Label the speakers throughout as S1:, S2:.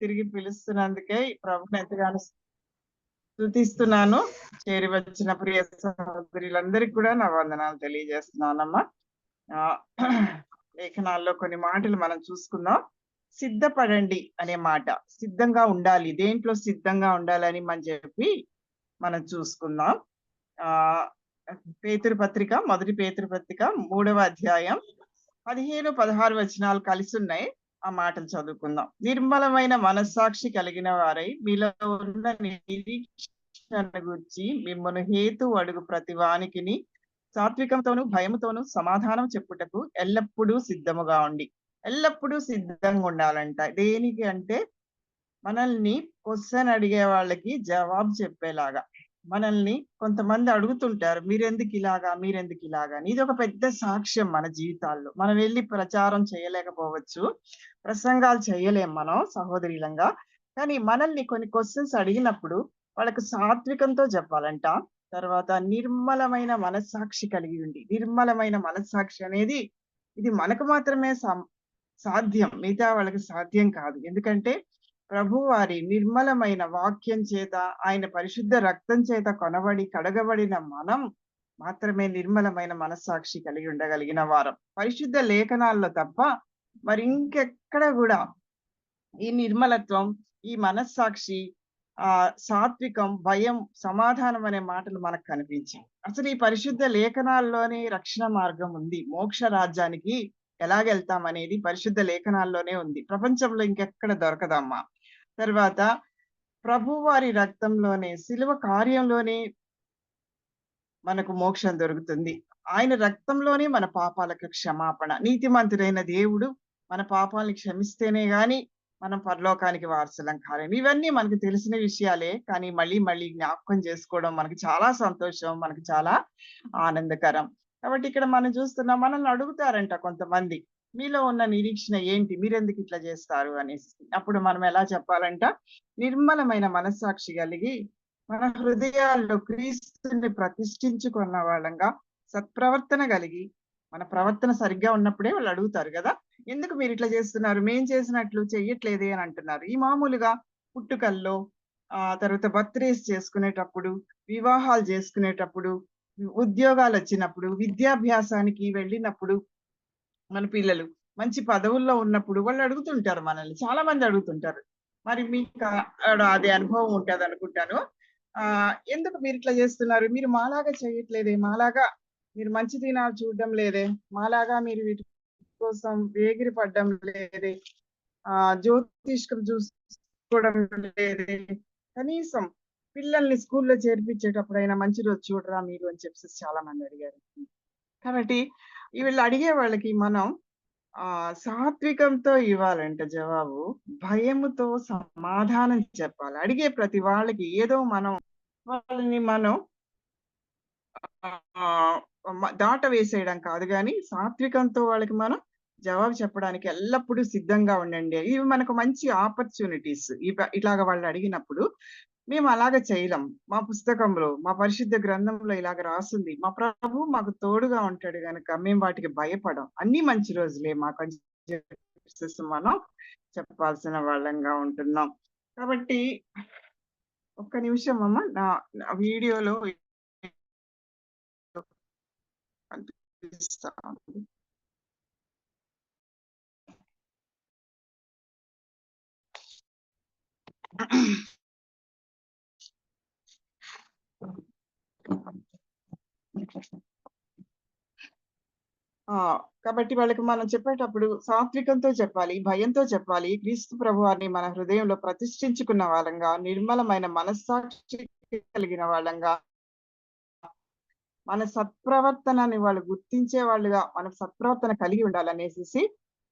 S1: తిరిగి పిలుస్తున్నందుకే ప్రభుని ఎంతగానో స్తుతిస్తున్నాను. చేరి వచ్చిన ప్రియ సహోదరులందరికీ కూడా నా వందనాలు తెలియజేస్తున్నానమ్మా. లేఖనాల్లో కొన్ని మాటలు మనం చూసుకుందాం. సిద్ధపడండి అనే మాట. సిద్ధంగా ఉండాలి. దేంట్లో సిద్ధంగా ఉండాలని మనం చూసుకుందాం. పేతురు పత్రిక, మొదటి పేతురు పత్రిక 3వ అధ్యాయం 15, 16 వచనాలు కలిసి ఉన్నాయి. ఆ మాటలు చదువుకుందాం. నిర్మలమైన మనస్సాక్షి కలిగిన వారై మీలో ఉన్న నిరీక్షణ గురించి మిమ్మల్ని హేతు అడుగు ప్రతి వానికిని సాత్వికంతోను భయముతోను సమాధానం చెప్పుటకు ఎల్లప్పుడూ సిద్ధముగా ఉండి. ఎల్లప్పుడూ సిద్ధంగా ఉండాలంట. దేనికి అంటే మనల్ని క్వశ్చన్ అడిగే వాళ్ళకి జవాబు చెప్పేలాగా. మనల్ని కొంతమంది అడుగుతుంటారు, మీరెందుకు ఇలాగా అని. ఇది ఒక పెద్ద సాక్ష్యం మన జీవితాల్లో. మనం వెళ్ళి ప్రచారం చేయలేకపోవచ్చు, ప్రసంగాలు చేయలేం మనం సహోదరులంగా. కానీ మనల్ని కొన్ని క్వశ్చన్స్ అడిగినప్పుడు వాళ్ళకు సాత్వికంతో చెప్పాలంట. తర్వాత నిర్మలమైన మనస్సాక్షి కలిగి ఉండి. నిర్మలమైన మనస్సాక్షి అనేది ఇది మనకు మాత్రమే సాధ్యం, మిగతా వాళ్ళకి సాధ్యం కాదు. ఎందుకంటే ప్రభువారి నిర్మలమైన వాక్యం చేత, ఆయన పరిశుద్ధ రక్తం చేత కొనబడి కడగబడిన మనం మాత్రమే నిర్మలమైన మనస్సాక్షి కలిగి ఉండగలిగిన వారం. పరిశుద్ధ లేఖనాల్లో తప్ప మరి ఇంకెక్కడ కూడా ఈ నిర్మలత్వం, ఈ మనస్సాక్షి, సాత్వికం, భయం, సమాధానం అనే మాటలు మనకు కనిపించాయి. అసలు ఈ పరిశుద్ధ లేఖనాల్లోనే రక్షణ మార్గం ఉంది. మోక్ష రాజ్యానికి ఎలాగెళ్తాం అనేది పరిశుద్ధ లేఖనాల్లోనే ఉంది. ప్రపంచంలో ఇంకెక్కడ దొరకదమ్మా. తర్వాత ప్రభువారి రక్తంలోనే, శిలువ కార్యంలోనే మనకు మోక్షం దొరుకుతుంది. ఆయన రక్తంలోనే మన పాపాలకు క్షమాపణ. నీతిమంతుడైన దేవుడు మన పాపాలను క్షమిస్తేనే గాని మనం పరలోకానికి వారసులం కాలేము. ఇవన్నీ మనకు తెలిసిన విషయాలే. కానీ మళ్ళీ మళ్ళీ జ్ఞాపకం చేసుకోవడం మనకి చాలా సంతోషం, మనకి చాలా ఆనందకరం. కాబట్టి ఇక్కడ మనం చూస్తున్నాం, మనల్ని అడుగుతారంట కొంతమంది, మీలో ఉన్న నిరీక్షణ ఏంటి, మీరెందుకు ఇట్లా చేస్తారు అనేసి. అప్పుడు మనం ఎలా చెప్పాలంట, నిర్మలమైన మనస్సాక్షి కలిగి మన హృదయాల్లో క్రీస్తుని ప్రతిష్ఠించుకున్న వాళ్ళంగా సత్ప్రవర్తన కలిగి, మన ప్రవర్తన సరిగ్గా ఉన్నప్పుడే వాళ్ళు అడుగుతారు కదా, ఎందుకు మీరు ఇట్లా చేస్తున్నారు, మేం చేసినట్లు చెయ్యట్లేదే అని అంటున్నారు. ఈ మామూలుగా పుట్టుకల్లో, తర్వాత బర్త్డేస్ చేసుకునేటప్పుడు, వివాహాలు చేసుకునేటప్పుడు, ఉద్యోగాలు వచ్చినప్పుడు, విద్యాభ్యాసానికి వెళ్ళినప్పుడు, మన పిల్లలు మంచి పదవుల్లో ఉన్నప్పుడు వాళ్ళు అడుగుతుంటారు మనల్ని. చాలా మంది అడుగుతుంటారు. మరి మీకు అది అనుభవం ఉంటది అనుకుంటాను. ఎందుకు మీరు ఇట్లా చేస్తున్నారు, మీరు మాలాగా చేయట్లేదే, మాలాగా మీరు మంచి దినాలు చూడడం లేదే, మాలాగా మీరు వీటి కోసం వేగిరి పడ్డం లేదే, జ్యోతిష్కం చూసుకోవడం లేదే, కనీసం పిల్లల్ని స్కూల్లో చేర్పించేటప్పుడైనా మంచి రోజు చూడరా మీరు అని చెప్పేసి చాలా మంది అడిగారు. కాబట్టి వీళ్ళు అడిగే వాళ్ళకి మనం సాత్వికంతో ఇవ్వాలంట జవాబు. భయముతో సమాధానం చెప్పాలి. అడిగే ప్రతి వాళ్ళకి ఏదో వాళ్ళని మనం దాట వేసేయడం కాదు, కానీ సాత్వికంతో వాళ్ళకి మనం జవాబు చెప్పడానికి ఎల్లప్పుడూ సిద్ధంగా ఉండండి. ఇవి మనకు మంచి ఆపర్చునిటీస్. ఇలాగ వాళ్ళు అడిగినప్పుడు మేము అలాగ చేయలేం. మా పుస్తకంలో, మా పరిశుద్ధ గ్రంథంలో ఇలాగ రాసింది. మా ప్రభు మాకు తోడుగా ఉంటాడు గనక మేము వాటికి భయపడం. అన్ని మంచి రోజులే మాకు మనం చెప్పాల్సిన వాళ్ళంగా ఉంటున్నాం. కాబట్టి ఒక్క నిమిషం అమ్మ, నా వీడియోలో కనిపిస్తా కాబట్టి వాళ్ళకి మనం చెప్పేటప్పుడు సాత్వికంతో చెప్పాలి, భయంతో చెప్పాలి. క్రీస్తు ప్రభువారిని మన హృదయంలో ప్రతిష్ఠించుకున్న వాళ్ళంగా, నిర్మలమైన మనస్సాక్షి కలిగిన వాళ్ళంగా, మన సత్ప్రవర్తనని వాళ్ళు గుర్తించే వాళ్ళుగా మన సత్ప్రవర్తన కలిగి ఉండాలనేసి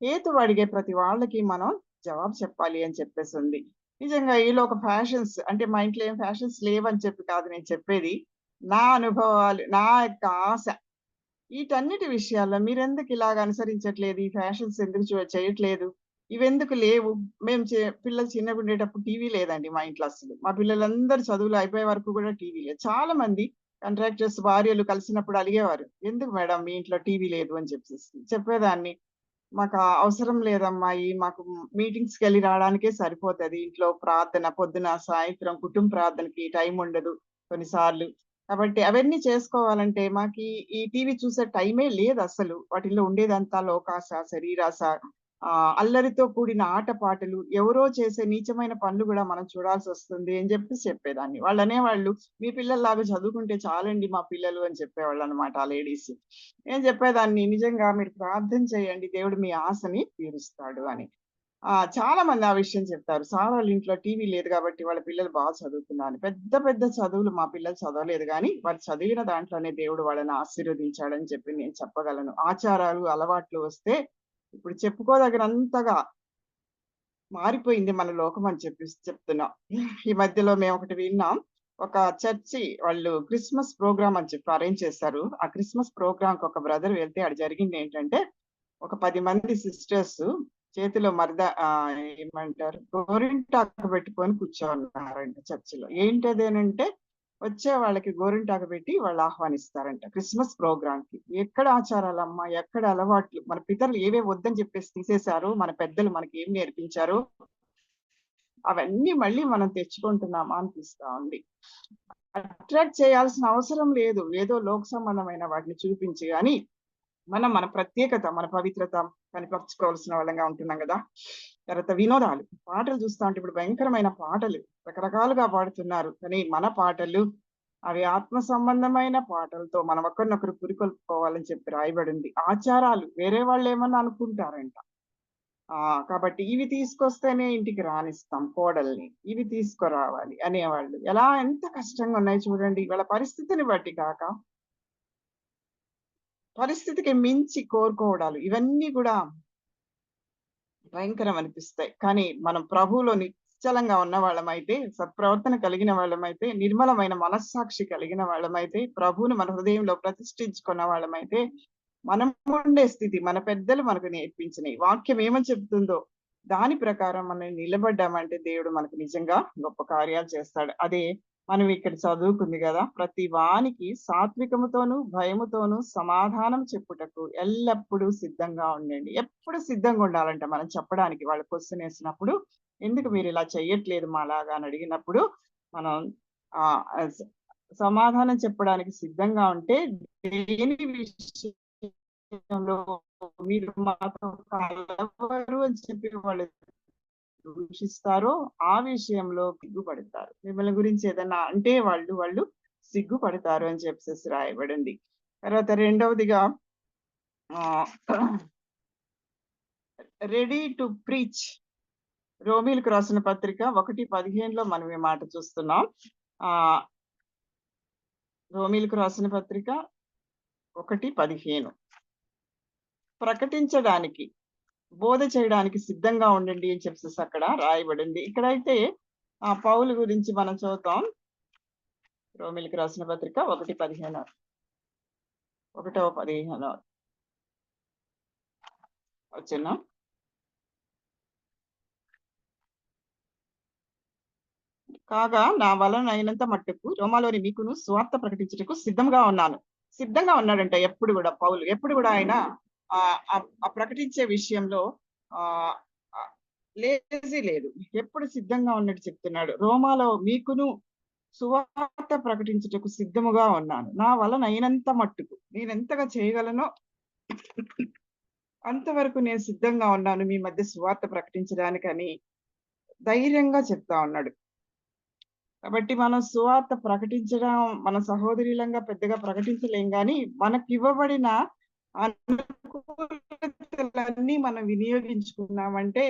S1: హేతు అడిగే ప్రతి వాళ్ళకి మనం జవాబు చెప్పాలి అని చెప్పేసి ఉంది. నిజంగా ఈలో ఒక ఫ్యాషన్స్ అంటే మా ఇంట్లో ఏం ఫ్యాషన్స్ లేవని చెప్పి కాదు నేను చెప్పేది. నా అనుభవాలు, నా యొక్క ఆశ, వీటన్నిటి విషయాల్లో మీరెందుకు ఇలాగ అనుసరించట్లేదు, ఈ ఫ్యాషన్స్ ఎందుకు చేయట్లేదు, ఇవెందుకు లేవు. మేము పిల్లలు చిన్నగా ఉండేటప్పుడు టీవీ లేదండి మా ఇంట్లో అసలు. మా పిల్లలందరూ చదువులు అయిపోయే వరకు కూడా టీవీ లేదు. చాలా మంది కాంట్రాక్టర్స్ భార్యలు కలిసినప్పుడు అడిగేవారు, ఎందుకు మేడం మీ ఇంట్లో టీవీ లేదు అని చెప్పేసి. చెప్పేదాన్ని, మాకు అవసరం లేదమ్మా. మాకు మీటింగ్స్‌కెళ్ళి రావడానికే సరిపోతది. ఇంట్లో ప్రార్థన పొద్దున, సాయంత్రం కుటుంబ ప్రార్థనకి టైం ఉండదు కొన్నిసార్లు. కాబట్టి అవన్నీ చేసుకోవాలంటే మాకీ ఈ టీవీ చూసే టైమే లేదసలు. వాటిల్లో ఉండేదంతా లోకాస, శరీరాస, అల్లరితో కూడిన ఆటపాటలు, ఎవరో చేసే నీచమైన పనులు గూడా మనం చూడాల్సొస్తుంది అని చెప్పేదాన్ని. వాళ్ళనేవాళ్ళు, "మీ పిల్లల్లాగా చదువుకుంటే చాలండి మా పిల్లలు" అని చెప్పేవాళ్ళనమాట ఆ లేడీస్. నేను చెప్పేదాన్ని, "నిజంగా మీరు ప్రార్థన చేయండి. దేవుడు మీ ఆశని తీరుస్తాడు" అని. చాలా మంది ఆ విషయం చెప్తారు. సార్ వాళ్ళ ఇంట్లో టీవీ లేదు గాబట్టి వాళ్ళ పిల్లలు చదువుకున్నారు. పెద్ద పెద్ద చదువులు మా పిల్లలు చదవలేదు గానీ, వాళ్ళు చదివిన దాంట్లోనే దేవుడు వాళ్ళని ఆశీర్వదించాడని చెప్పి నేను చెప్పగలను. ఆచారాలు, అలవాట్లు వస్తే ఇప్పుడు చెప్పుకోదగినంతగా మారిపోయింది మన లోకం అని చెప్తున్నాం. ఈ మధ్యలో మేమొకటి విన్నాం. ఒక చర్చి వాళ్ళు క్రిస్మస్ ప్రోగ్రామ్ అని చెప్పి అరేంజ్ చేశారు. ఆ క్రిస్మస్ ప్రోగ్రామ్‌కి ఒక బ్రదర్ వెళ్తే ఆడ జరిగిందేంటంటే, ఒక 10 మంది సిస్టర్స్ చేతిలో ఏమంటారు గోరింటాకు పెట్టుకొని కూర్చోనున్నారంట చర్చిలో. ఏంటదేనంటే, వచ్చే వాళ్ళకి గోరింటాకు పెట్టి వాళ్ళు ఆహ్వానిస్తారంట క్రిస్మస్ ప్రోగ్రామ్‌కి. ఎక్కడ ఆచారాలమ్మా? ఎక్కడ అలవాట్లు? మన పితరులు ఏవేవి వద్దని చెప్పేసి తీసేసారో, మన పెద్దలు మనకేం నేర్పించారో, అవన్నీ మళ్ళీ మనం తెచ్చుకుంటున్నామా అనిపిస్తా ఉంది. అట్రాక్ట్ చేయాల్సిన అవసరం లేదు. ఏదో లోక సంబంధమైన వాటిని చూపించి గాని, మనం మన ప్రత్యేకత, మన పవిత్రత కనపరుచుకోవాల్సిన వాళ్ళంగా ఉంటున్నాం గదా! తర్వాత వినోదాలు. పాటలు చూస్తా ఉంటే ఇప్పుడు భయంకరమైన పాటలు రకరకాలుగా పాడుతున్నారు. కానీ మన పాటలు అవి ఆత్మ సంబంధమైన పాటలతో మనం ఒకరినొకరు పురికొల్పుకోవాలని చెప్పి రాయబడింది. ఆచారాలు వేరే వాళ్ళేమన్నా అనుకుంటారంట. కాబట్టి ఇవి తీసుకొస్తేనే ఇంటికి రానిస్తాం కోడల్ని. ఇవి తీసుకురావాలి అనేవాళ్ళు. ఎంత కష్టంగా ఉన్నాయి చూడండి. వాళ్ళ పరిస్థితిని బట్టి కాక, పరిస్థితికి మించి కోరుకోవడాలు ఇవన్నీ గూడా భయంకరం అనిపిస్తాయి. కానీ మనం ప్రభువులో నిశ్చలంగా ఉన్నవాళ్ళమైతే, సత్ప్రవర్తన కలిగిన వాళ్ళమైతే, నిర్మలమైన మనస్సాక్షి కలిగిన వాళ్ళమైతే, ప్రభువుని మన హృదయంలో ప్రతిష్ఠించుకున్న వాళ్ళమైతే, మనం ఉండే స్థితి మన పెద్దలు మనకు నేర్పించినయి. వాక్యం ఏమని చెప్తుందో దాని ప్రకారం మనం నిలబడ్డామంటే దేవుడు మనకు నిజంగా గొప్ప కార్యాలు చేస్తాడు. అదే మనం ఇక్కడ చదువుకుంది గదా! ప్రతి వానికి సాత్వికముతోను, భయముతోను సమాధానం చెప్పుటకు ఎల్లప్పుడూ సిద్ధంగా ఉండండి. ఎప్పుడు సిద్ధంగా ఉండాలంట మనం చెప్పడానికి. వాళ్ళు క్వెషన్ ఏసినప్పుడు, "ఎందుకు మీరిలా చెయ్యట్లేదు మాలాగా" అని అడిగినప్పుడు, మనం ఆహ్, స సమాధానం చెప్పడానికి సిద్ధంగా ఉంటే, దేని విషయంలో మీరు మాతో కలవరు అని చెప్పి వాళ్ళు దూషిస్తారో, ఆ విషయంలో సిగ్గుపడతారు. మిమ్మల్ని గురించి ఏదన్నా అంటే వాళ్ళు సిగ్గుపడతారు అని చెప్పేసేసి రాయబడింది. తర్వాత రెండవదిగా ఆహ్, రెడీ టు ప్రీచ్ రోమీయులకు రాసిన పత్రిక 1:15లో మనం ఈ మాట చూస్తున్నాం. ఆహ్, రోమీయులకు రాసిన పత్రిక 1:15 ప్రకటించడానికి, బోధ చేయడానికి సిద్ధంగా ఉండండి అని చెప్పేసి అక్కడ రాయబడింది. ఇక్కడైతే పౌలు గురించి మనం చదువుతాం. రోమీయులకు రాసిన పత్రిక 1:15 15 వచ్చేనా? కాగా నా వలనైనంత మట్టుకు రోమాలోని మీకును సువార్త ప్రకటించుటకు సిద్ధంగా ఉన్నాను. సిద్ధంగా ఉన్నాడంట ఎప్పుడు గూడా పౌలు. ఎప్పుడు గూడా ఆయన ప్రకటించే విషయంలో ఆహ్, ఆహ్, లేజీ లేదు. ఎప్పుడు సిద్ధంగా ఉన్నట్టు చెప్తున్నాడు. రోమాలో మీకును సువార్త ప్రకటించుటకు సిద్ధముగా ఉన్నాను. నా వలనైనంత మట్టుకు నేనెంతగా చేయగలనో అంతవరకు నేను సిద్ధంగా ఉన్నాను మీ మధ్య సువార్త ప్రకటించడానికని ధైర్యంగా చెప్తా ఉన్నాడు. కాబట్టి మనం సువార్త ప్రకటించడం మన సహోదరులంగా పెద్దగా ప్రకటించలేం గానీ, మనకివ్వబడిన అనుకూలతలన్నీ మనం వినియోగించుకున్నామంటే,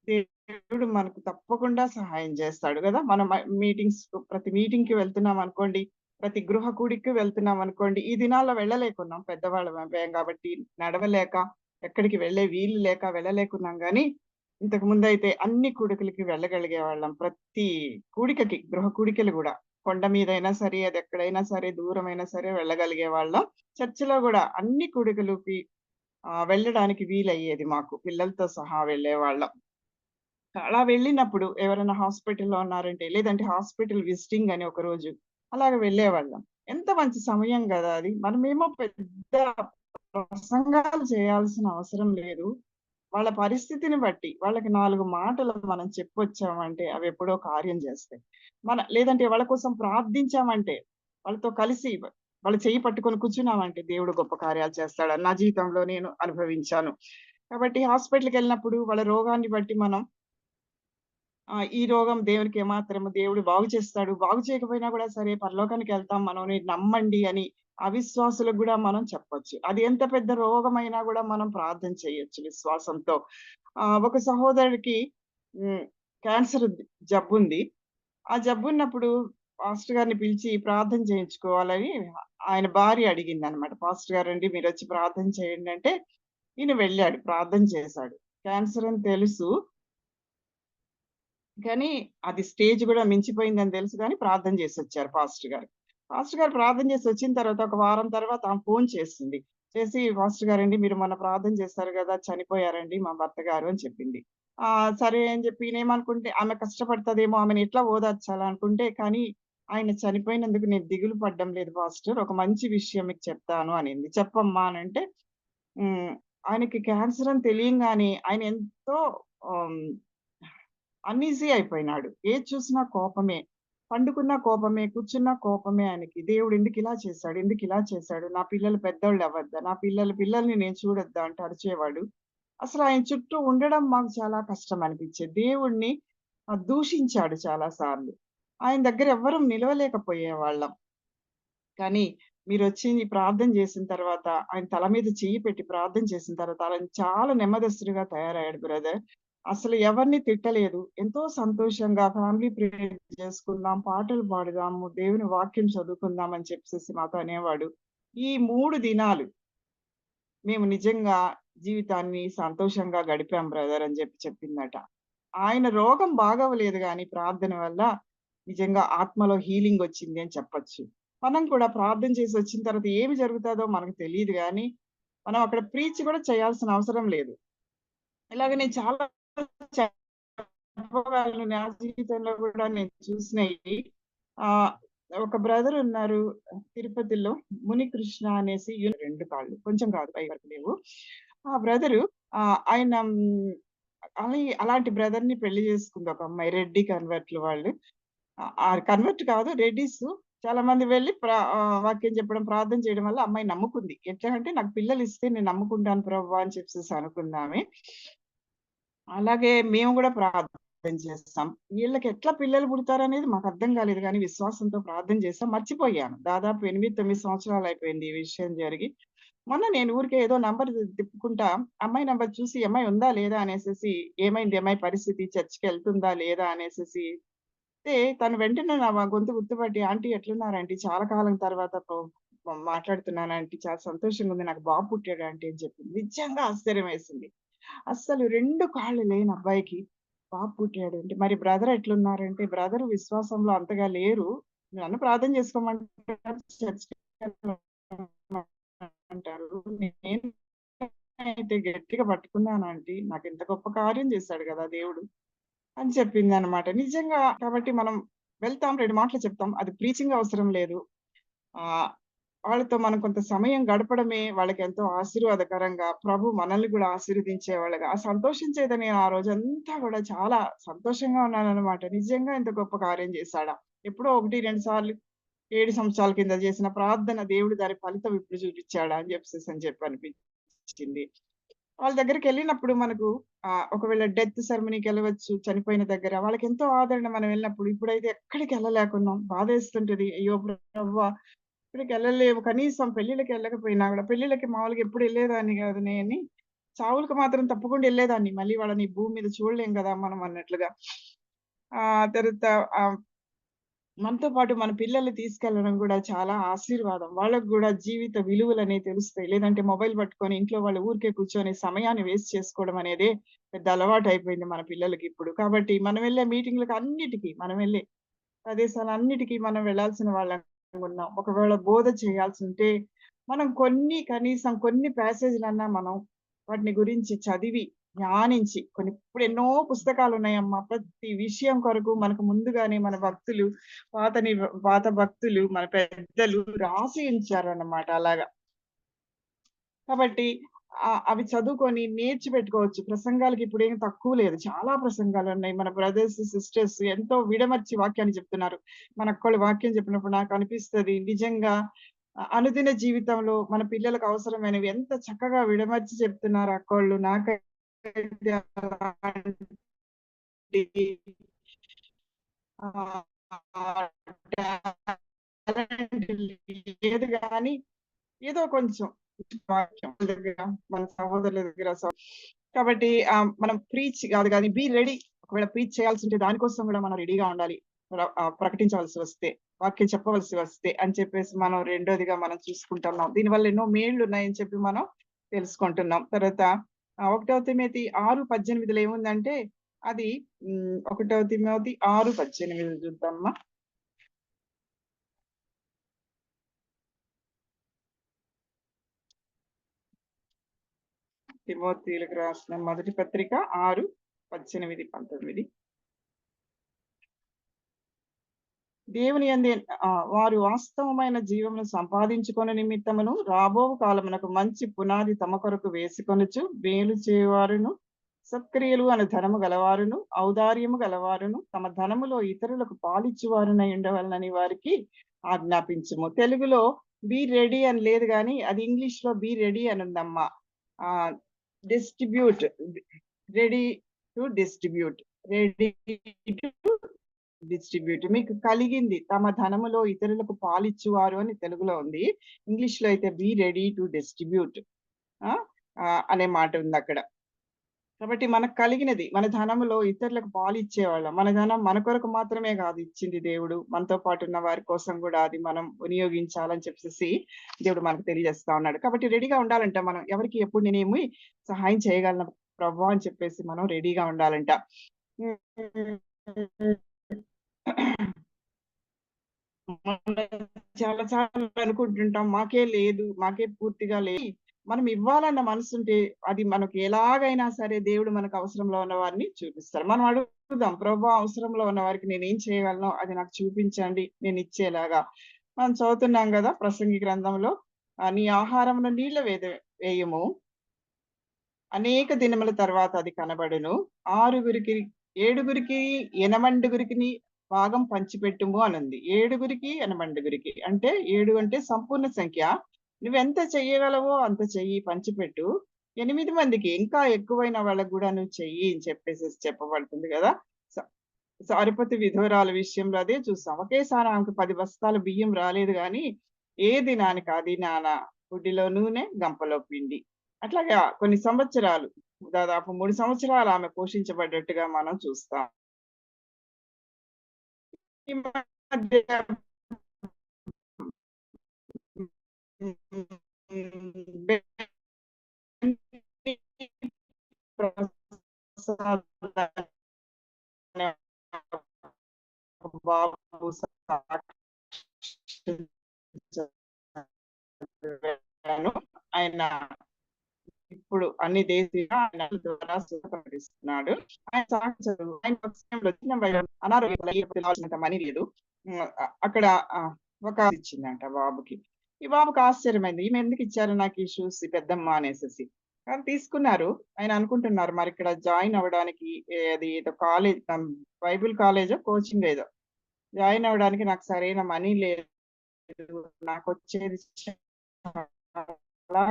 S1: దేవుడు మనకు తప్పకుండా సహాయం చేస్తాడు గదా! మనం ప్రతి మీటింగ్‌కి వెళ్తున్నామనుకోండి, ప్రతి గృహ కూడికి వెళ్తున్నామనుకోండి, ఈ దినాల్లో వెళ్ళలేకున్నాం పెద్దవాళ్ళమైపోయాం గాబట్టి, నడవలేక, ఎక్కడికి వెళ్ళే వీలు లేక వెళ్ళలేకున్నాం గానీ, ఇంతకు ముందైతే అన్ని కూడికలకి వెళ్ళగలిగేవాళ్ళం. ప్రతి కూడికకి, గృహ కూడికలు గూడా. కొండ మీదైనా సరే, అదెక్కడైనా సరే, దూరమైనా సరే వెళ్ళగలిగేవాళ్ళం. చర్చిలో గూడా అన్ని కూడికలకి వెళ్ళడానికి వీలయ్యేది మాకు. పిల్లలతో సహా వెళ్ళేవాళ్ళం. అలా వెళ్ళినప్పుడు ఎవరైనా హాస్పిటల్‌లో ఉన్నారంటే, లేదంటే హాస్పిటల్ విజిటింగ్ అని ఒకరోజు అలాగ వెళ్ళేవాళ్ళం. ఎంత మంచి సమయం గదా అది. మనమేమో పెద్ద ప్రసంగాలు చేయాల్సిన అవసరం లేదు. వాళ్ళ పరిస్థితిని బట్టి వాళ్ళకి 4 మాటలు మనం చెప్పొచ్చామంటే అవి ఎప్పుడో కార్యం చేస్తాయి. లేదంటే వాళ్ళ కోసం ప్రార్థించామంటే, వాళ్ళతో కలిసి వాళ్ళ చెయ్యి పట్టుకొని కూర్చున్నామంటే దేవుడు గొప్ప కార్యాలు చేస్తాడని నా జీవితంలో నేను అనుభవించాను. కాబట్టి హాస్పిటల్‌కెళ్ళినప్పుడు వాళ్ళ రోగాన్ని బట్టి మనం ఈ రోగం దేవునికి ఏమాత్రము దేవుడు బాగు చేస్తాడు. బాగు చేయకపోయినా కూడా సరే పరలోకానికెళ్తాం మనం అని నమ్మండి అని అవిశ్వాసులకు గూడా మనం చెప్పొచ్చు. అది ఎంత పెద్ద రోగమైనా గూడా మనం ప్రార్థన చేయొచ్చు విశ్వాసంతో. ఒక సహోదరుడికి హ్మ్. క్యాన్సర్ జబ్బుంది. ఆ జబ్బున్నప్పుడు పాస్టర్ గారిని పిలిచి ప్రార్థన చేయించుకోవాలని ఆయన భార్య అడిగిందనమాట. పాస్టర్ గారండి మీరొచ్చి ప్రార్థన చేయండి అంటే, ఈయన వెళ్ళాడు. ప్రార్థన చేశాడు. క్యాన్సర్ అని తెలుసు. కానీ అది స్టేజ్ గూడా మించిపోయిందని తెలుసు గానీ ప్రార్థన చేసొచ్చారు పాస్టర్ గారు. పాస్టర్ గారు ప్రార్థన చేసొచ్చిన తర్వాత ఒక వారం తర్వాత ఆమె ఫోను చేసింది. చేసి "పాస్టర్ గారండి మీరు మొన్న ప్రార్థన చేశారు గదా! చనిపోయారండి మా భర్త గారు" అని చెప్పింది. సరే అని చెప్పి నేనేమనుకుంటే ఆమె కష్టపడతదేమో ఆమెను ఎట్లా ఓదార్చాలా అనుకుంటే, కానీ ఆయన చనిపోయినందుకు నేను దిగులు పడ్డం లేదు పాస్టర్. ఒక మంచి విషయం మీకు చెప్తాను అనింది. చెప్పమ్మా అనంటే హ్మ్. ఆయనకి క్యాన్సర్ అని తెలియంగానే ఆయన ఎంతో ఆహ్ అన్‌ఈజీ అయిపోయినాడు. ఏది చూసినా కోపమే. పండుకున్నా కోపమే, కూర్చున్నా కోపమే ఆయనకి. దేవుడు ఎందుకిలా చేశాడు? ఎందుకిలా చేశాడు? నా పిల్లలు పెద్దోళ్ళవ్వద్దా? నా పిల్లల్ని నేను చూడొద్దా? అంటూ అరిచేవాడు. అసలు ఆయన చుట్టూ ఉండడం మాకు చాలా కష్టం అనిపిచ్చేది. దేవుడిని దూషించాడు చాలా సార్లు. ఆయన దగ్గర ఎవ్వరం నిలవలేకపోయేవాళ్ళం. కానీ మీరొచ్చి ప్రార్థన చేసిన తర్వాత, ఆయన తల మీద చెయ్యి పెట్టి ప్రార్థన చేసిన తర్వాత, ఆయన చాలా నెమ్మదస్తుడిగా తయారయ్యాడు బ్రదర్. అసలు ఎవరిని తిట్టలేదు. ఎంతో సంతోషంగా ఫ్యామిలీ ప్రేయర్ చేసుకుందాం, పాటలు పాడుదాము, దేవుని వాక్యం చదువుకుందాం అని చెప్పేసేసి మాతో అనేవాడు. ఈ 3 దినాలు మేము నిజంగా జీవితాన్ని సంతోషంగా గడిపాం బ్రదర్ అని చెప్పిందట. ఆయన రోగం బాగవ్వలేదు గానీ ప్రార్థన వల్ల నిజంగా ఆత్మలో హీలింగ్ వచ్చింది అని చెప్పొచ్చు. మనం కూడా ప్రార్థన చేసి వచ్చిన తర్వాత ఏమి జరుగుతాదో మనకు తెలీదు గానీ, మనం అక్కడ ప్రీచ్ కూడా చేయాల్సిన అవసరం లేదు. ఇలాగ నేను చాలా చెప్పగలను నా జీవితంలో కూడా నేను చూసినయి. ఆహ్, ఒక బ్రదర్ ఉన్నారు తిరుపతిలో మునికృష్ణ అనేసి 2 కాళ్ళు కొంచెం కాదు పై వరకు లేవు. ఆ బ్రదరు ఆయన అలాంటి బ్రదర్‌ని పెళ్లి చేసుకుంది ఒక అమ్మాయి. రెడ్డి కన్వర్ట్‌లు వాళ్ళు. కన్వర్ట్ కాదు రెడ్డీసు. చాలా మంది వెళ్లి వాక్యం చెప్పడం, ప్రార్థన చేయడం వల్ల అమ్మాయి నమ్ముకుంది. ఎట్లా అంటే నాకు పిల్లలిస్తే నేను నమ్ముకుంటాను ప్రభువా అని చెప్పేసేసి అనుకుందామె. అలాగే మేము గూడా ప్రార్థన చేస్తాం. వీళ్ళకి ఎట్లా పిల్లలు పుడతారనేది మాకర్థం కాలేదు గానీ, విశ్వాసంతో ప్రార్థన చేసాం. మర్చిపోయాను. దాదాపు 8, 9 సంవత్సరాలయిపోయింది ఈ విషయం జరిగి. మొన్న నేను ఊరికే ఏదో నంబర్ తిప్పుకుంటా, అమ్మాయి నంబర్ చూసి, ఈ అమ్మాయి ఉందా? లేదా? అనేసేసి, ఏమైంది ఈ అమ్మాయి పరిస్థితి? చర్చ్‌కెళ్తుందా? లేదా? అనేసేసి అయితే తను వెంటనే నా గొంతు గుర్తుపట్టి, "ఆంటీ ఎట్లున్నారు ఆంటీ? చాలా కాలం తర్వాత మాట్లాడుతున్నాను ఆంటీ. చాలా సంతోషంగా ఉంది. నాకు బాబు పుట్టాడు ఆంటీ" అని చెప్పింది. నిజంగా ఆశ్చర్యమేసింది. అస్సలు 2 కాళ్ళు లేని అబ్బాయికి బాబు పుట్టాడు అంటే, మరి బ్రదర్ ఎట్లున్నారంటే, బ్రదర్ విశ్వాసంలో అంతగా లేరు. నన్ను ప్రార్థన చేసుకోమంటారు. చర్చ్‌కెళ్ళమంటారు. నేనైతే గట్టిగా పట్టుకున్నాను ఆంటీ. నాకింత గొప్ప కార్యం చేశాడు గదా దేవుడు అని చెప్పిందనమాట. నిజంగా కాబట్టి మనం వెళ్తాం, 2 మాటలు చెప్తాం. అది ప్రీచింగ్ అవసరం లేదు. ఆహ్, వాళ్ళతో మనం కొంత సమయం గడపడమే వాళ్ళకెంతో ఆశీర్వాదకరంగా, ప్రభు మనల్ని గూడా ఆశీర్వదించేవాళ్ళుగా సంతోషించేది నేను ఆ రోజంతా గూడా చాలా సంతోషంగా ఉన్నాననమాట. నిజంగా ఇంత గొప్ప కార్యం చేశాడా? ఎప్పుడో 1, 2 సార్లు 7 సంవత్సరాల కింద చేసిన ప్రార్థన దేవుడు దాని ఫలితం ఇప్పుడు చూపిచ్చాడా అని చెప్పి అనిపించింది. వాళ్ళ దగ్గరికెళ్ళినప్పుడు మనకు ఒకవేళ డెత్ సెరమనీకెళ్ళవచ్చు చనిపోయిన దగ్గర. వాళ్ళకెంతో ఆదరణ మనం వెళ్ళినప్పుడు. ఇప్పుడైతే ఎక్కడికెళ్ళలేకున్నాం. బాధేస్తుంటది. అయ్యో! ప్రభువా! ఎక్కడికెళ్ళలేము. కనీసం పెళ్ళిళ్ళకెళ్ళకపోయినా గూడా పెళ్ళిళ్ళకి మామూలుగా ఎప్పుడు ఎళ్ళేదాన్ని గాదు నేని. చావులకు మాత్రం తప్పకుండా ఎళ్ళేదాన్ని. మళ్ళీ వాళ్ళని భూమి మీద చూడలేం గదా! మనం అన్నట్లుగా. తర్వాత ఆహ్ మనతో పాటు మన పిల్లల్ని తీసుకెళ్లడం గూడా చాలా ఆశీర్వాదం. వాళ్ళకి గూడా జీవిత విలువలనేవి తెలుస్తాయి. లేదంటే మొబైల్ పట్టుకొని ఇంట్లో వాళ్ళు ఊరికే కూర్చొని సమయాన్ని వేస్ట్ చేసుకోవడం అనేదే పెద్ద అలవాటయిపోయింది మన పిల్లలకిప్పుడు. కాబట్టి మనం వెళ్ళే మీటింగ్‌లకి అన్నిటికి మనం వెళ్ళే ప్రదేశాలన్నిటికి మనం వెళ్ళాల్సిన వాళ్ళమున్నాం. ఒకవేళ బోధ చేయాల్సుంటే మనం కనీసం కొన్ని ప్యాసేజ్‌లన్నా మనం వాటిని గురించి చదివి, ధ్యానించి ఇప్పుడు ఎన్నో పుస్తకాలున్నాయమ్మా. ప్రతి విషయం కొరకు మనకు ముందుగానే మన భక్తులు పాత భక్తులు, మన పెద్దలు రాసి ఉంచారన్నమాట అలాగా. కాబట్టి అవి చదువుకొని నేర్చిపెట్టుకోవచ్చు. ప్రసంగాలకి ఇప్పుడేం తక్కువ లేదు. చాలా ప్రసంగాలున్నాయి. మన బ్రదర్స్, సిస్టర్స్ ఎంతో విడమర్చి వాక్యాన్ని చెప్తున్నారు. మనొక్కళ్ళు వాక్యం చెప్పినప్పుడు నాకనిపిస్తది నిజంగా అనుదిన జీవితంలో మన పిల్లలకు అవసరమైనవి ఎంత చక్కగా విడమర్చి చెప్తున్నారు అక్కోళ్ళు. నాకైతే అలాంటి ఆహ్, టాలెంట్ లేదు గానీ ఏదో కొంచెం వాక్యం దగ్గర, మన సహోదరుల దగ్గర కాబట్టి మనం ప్రీచ్ కాదు గానీ బీ రెడీ. ఒకవేళ ప్రీచ్ చేయాల్సుంటే దానికోసం గూడా మనం రెడీగా ఉండాలి. ప్రకటించవలసి వస్తే, వాక్యం చెప్పవలసి వస్తే అని చెప్పేసి మనం రెండోదిగా మనం చూసుకుంటున్నాం. దీనివల్ల ఎన్నో మేళ్లున్నాయని చెప్పి మనం తెలుసుకుంటున్నాం. తర్వాత 1 తిమోతి 6:18లో ఏముందంటే అది 1 తిమోతి 6:18 చూద్దామా. తిమోతీయులకు రాసిన మొదటి పత్రిక 6:18, 19. దేవుని యందు వారు వాస్తవమైన జీవమును సంపాదించుకొను నిమిత్తమును రాబో కాలమునకు మంచి పునాది తమ కొరకు వేసుకొనుచు మేలు చేయువారును సత్క్రియలు అను ధనము గలవారును ఔదార్యము గలవారును తమ ధనములో ఇతరులకు పాలిచ్చువారునై ఉండవలనని వారికి ఆజ్ఞాపించుము. తెలుగులో బీ రెడీ అని లేదు గాని అది ఇంగ్లీష్ లో బీ రెడీ అని ఉందమ్మా. Distribute, ready to distribute, ready to distribute. మీకు కలిగింది తమ ధనములో ఇతరులకు పాలిచ్చువారు అని తెలుగులో ఉంది. ఇంగ్లీష్ లో అయితే బీ రెడీ టు డిస్ట్రిబ్యూట్ అనే మాట ఉంది అక్కడ. కాబట్టి మనకు కలిగినది మన ధనములో ఇతరులకు పాలిచ్చేవాళ్ళం. మన ధనం మన కొరకు మాత్రమే కాదు ఇచ్చింది దేవుడు. మనతో పాటు ఉన్న వారి కోసం కూడా అది మనం వినియోగించాలని చెప్పేసి దేవుడు మనకు తెలియజేస్తా ఉన్నాడు. కాబట్టి రెడీగా ఉండాలంట మనం. ఎవరికి ఎప్పుడు నేనేమి సహాయం చేయగలను ప్రభువా అని చెప్పేసి మనం రెడీగా ఉండాలంట. చాలా సార్లు అనుకుంటుంటాం మాకే లేదు, మాకే పూర్తిగా లేదు. మనం ఇవ్వాలన్న మనసుంటే అది మనకు ఎలాగైనా సరే దేవుడు మనకు అవసరంలో ఉన్న వారిని చూపిస్తాడు. మనం అడుగుదాం, ప్రభువా అవసరంలో ఉన్న వారికి నేనేం చేయగలను అది నాకు చూపించండి నేను ఇచ్చేలాగా. మనం చదువుతున్నాం గదా ప్రసంగి గ్రంథంలో నీ ఆహారమును నీళ్ల వేయము అనేక దినముల తర్వాత అది కనబడును. 6గురికి 7గురికి 8 భాగం పంచిపెట్టుము అనుంది. 7గురికి 8 అంటే 7 అంటే సంపూర్ణ సంఖ్య. నువ్వెంత చెయ్యగలవో అంత చెయ్యి, పంచిపెట్టు. 8 మందికి ఇంకా ఎక్కువైన వాళ్ళకి గూడా నువ్వు చెయ్యి అని చెప్పేసేసి చెప్పబడుతుంది గదా! స సారెపతు విధవరాల విషయంలో అదే చూసాం. ఒకేసారి ఆమెకు 10 బస్తాల బియ్యం రాలేదు గానీ, ఏ దినానికి ఆ దినాన బుడ్డిలో నూనె, గంపలో పిండి. అట్లాగా కొన్ని సంవత్సరాలు, దాదాపు 3 సంవత్సరాలు ఆమె పోషించబడ్డట్టుగా మనం చూస్తాం. ఈ మధ్య బాబు ఆయన ఇప్పుడు అన్ని ఆయన ద్వారా ప్రకటిస్తున్నాడు. ఆయన సాక్షులు ఆయన అనారోగ్యం మనీ లేదు. అక్కడ ఒక ఇచ్చిందంట బాబుకి. ఈ బాబుకి ఆశ్చర్యమైంది. ఈమె ఎందుకు ఇచ్చారు నాకు ఈ షూస్ పెద్దమ్మ అనేసేసి. కానీ తీసుకున్నారు. ఆయన అనుకుంటున్నారు మరి ఇక్కడ జాయిన్ అవ్వడానికి అది ఏదో కాలేజ్ బైబిల్ కాలేజో కోచింగ్ ఏదో జాయిన్ అవ్వడానికి నాకు సరైన మనీ లేదు. నాకొచ్చేది చాలా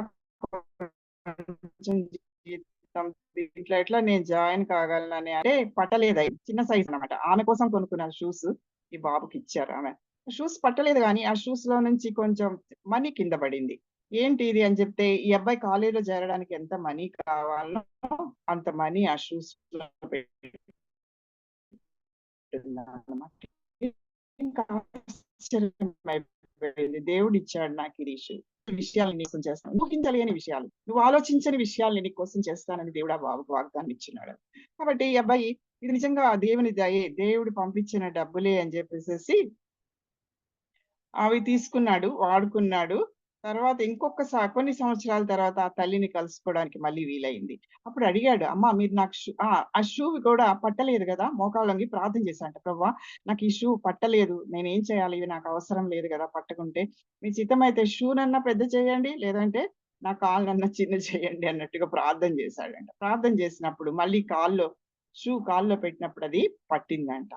S1: కొంచెం జీతం. దీంట్లో ఎట్లా నేను జాయిన్ కాగలనని అంటే పట్టలేదు. చిన్న సైజ్ అన్నమాట. ఆమె కోసం కొనుక్కున్న షూస్ ఈ బాబుకి ఇచ్చారు ఆమె. షూస్ పట్టలేదు గానీ, ఆ షూస్‌లో నుంచి కొంచెం మనీ కింద పడింది. ఏంటి ఇది అని చెప్తే, ఈ అబ్బాయి కాలేజ్‌లో చేరడానికి ఎంత మనీ కావాలో అంత మనీ ఆ షూస్‌లో పెట్టిందన్నమాట. ఇంకా ఆశ్చర్యమైపోయింది. దేవుడిచ్చాడు నాకు ఈ షూ. విషయాలు నీ కోసం చేస్తాను. ఊహించలేని విషయాలు. నువ్వు ఆలోచించని విషయాలు నీ కోసం చేస్తానని దేవుడు ఆ బాబుకు వాగ్దానం ఇచ్చినాడు. కాబట్టి ఈ అబ్బాయి ఇది నిజంగా దేవుని దయే, దేవుడు పంపించిన డబ్బులే అని చెప్పేసేసి అవి తీసుకున్నాడు, వాడుకున్నాడు. తర్వాత కొన్ని సంవత్సరాల తర్వాత ఆ తల్లిని కలుసుకోవడానికి మళ్ళీ వీలైంది. అప్పుడు అడిగాడు, "అమ్మా మీరు నాకు ఆ షూ కూడా పట్టలేదు గదా!" మోకాళ్ళొంగి ప్రార్థన చేశాడంట. "ప్రభువా నాకు ఈ షూ పట్టలేదు. నేనేం చేయాలి? ఇవి నాకు అవసరం లేదు గదా! పట్టకుంటే. మీ చిత్తమైతే షూనన్నా పెద్ద చేయండి. లేదంటే నా కాళ్ళన్నా చిన్న చేయండి అన్నట్టుగా ప్రార్థన చేశాడంట. ప్రార్థన చేసినప్పుడు మళ్ళీ కాల్లో పెట్టినప్పుడు అది పట్టిందంట.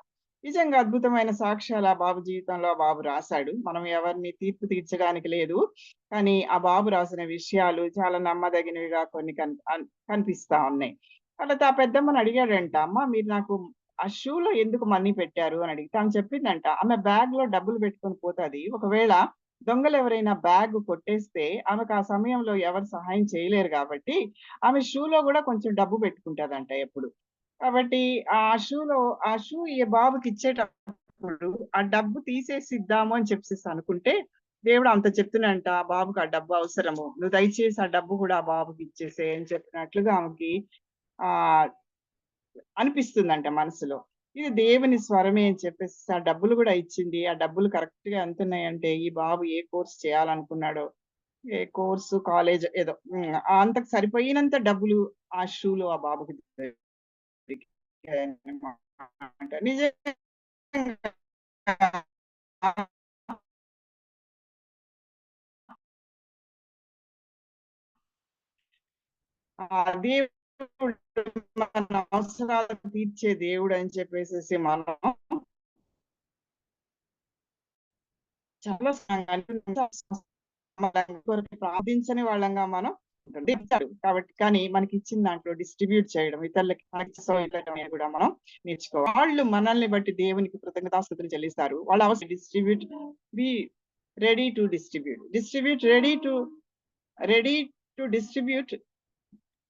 S1: నిజంగా అద్భుతమైన సాక్ష్యాలు ఆ బాబు జీవితంలో ఆ బాబు రాసాడు. మనం ఎవరిని తీర్పు తీర్చడానికి లేదు. కానీ ఆ బాబు రాసిన విషయాలు చాలా నమ్మదగినవిగా కొన్ని కనిపిస్తా ఉన్నాయి. తర్వాత ఆ పెద్దమ్మని అడిగాడంట, "అమ్మ మీరు నాకు ఆ షూలో ఎందుకు మనీ పెట్టారు?" అని అడిగితే ఆమె చెప్పిందంట, ఆమె బ్యాగ్‌లో డబ్బులు పెట్టుకొని పోతది. ఒకవేళ దొంగలెవరైనా బ్యాగ్ కొట్టేస్తే ఆమెకు ఆ సమయంలో ఎవరు సహాయం చేయలేరు గాబట్టి, ఆమె షూలో గూడా కొంచెం డబ్బు పెట్టుకుంటదంట ఎప్పుడు. కాబట్టి ఆ షూలో ఆ షూ ఈ బాబుకిచ్చేటప్పుడు ఆ డబ్బు తీసేసి ఇద్దాము అని చెప్పేసేసి అనుకుంటే, దేవుడు అంత చెప్తున్నంట, "ఆ బాబుకి ఆ డబ్బు అవసరము. నువ్వు దయచేసి ఆ డబ్బు గూడా ఆ బాబుకి ఇచ్చేసేయి" అని చెప్పినట్లుగా ఆమెకి ఆహ్, అనిపిస్తుందంట మనసులో. ఇది దేవుని స్వరమే అని చెప్పేసి ఆ డబ్బులు గూడా ఇచ్చింది. ఆ డబ్బులు కరెక్ట్‌గా ఎంతున్నాయంటే, ఈ బాబు ఏ కోర్స్ చేయాలనుకున్నాడో, ఏ కోర్సు, కాలేజ్ ఏదో అంతకు సరిపోయినంత డబ్బులు ఆ షూలో ఆ బాబుకి దొరికాయన్నమాట. నిజంగా దేవుడు మన అవసరాలు తీర్చే దేవుడని చెప్పేసేసి మనం చాలా మన కొరకు ప్రార్థించని వాళ్ళంగా మనం ఇచ్చాడు. కాబట్టి కానీ మనకిచ్చిన దాంట్లో డిస్ట్రిబ్యూట్ చేయడం, ఇతరులకి మనకి ఇవ్వటం అనేది కూడా మనం నేర్చుకోవాలి. వాళ్ళు మనల్ని బట్టి దేవునికి కృతజ్ఞతాస్తుతులు చెల్లిస్తారు. వాళ్ళ అవసరం distribute be ready to distribute. Ready to distribute,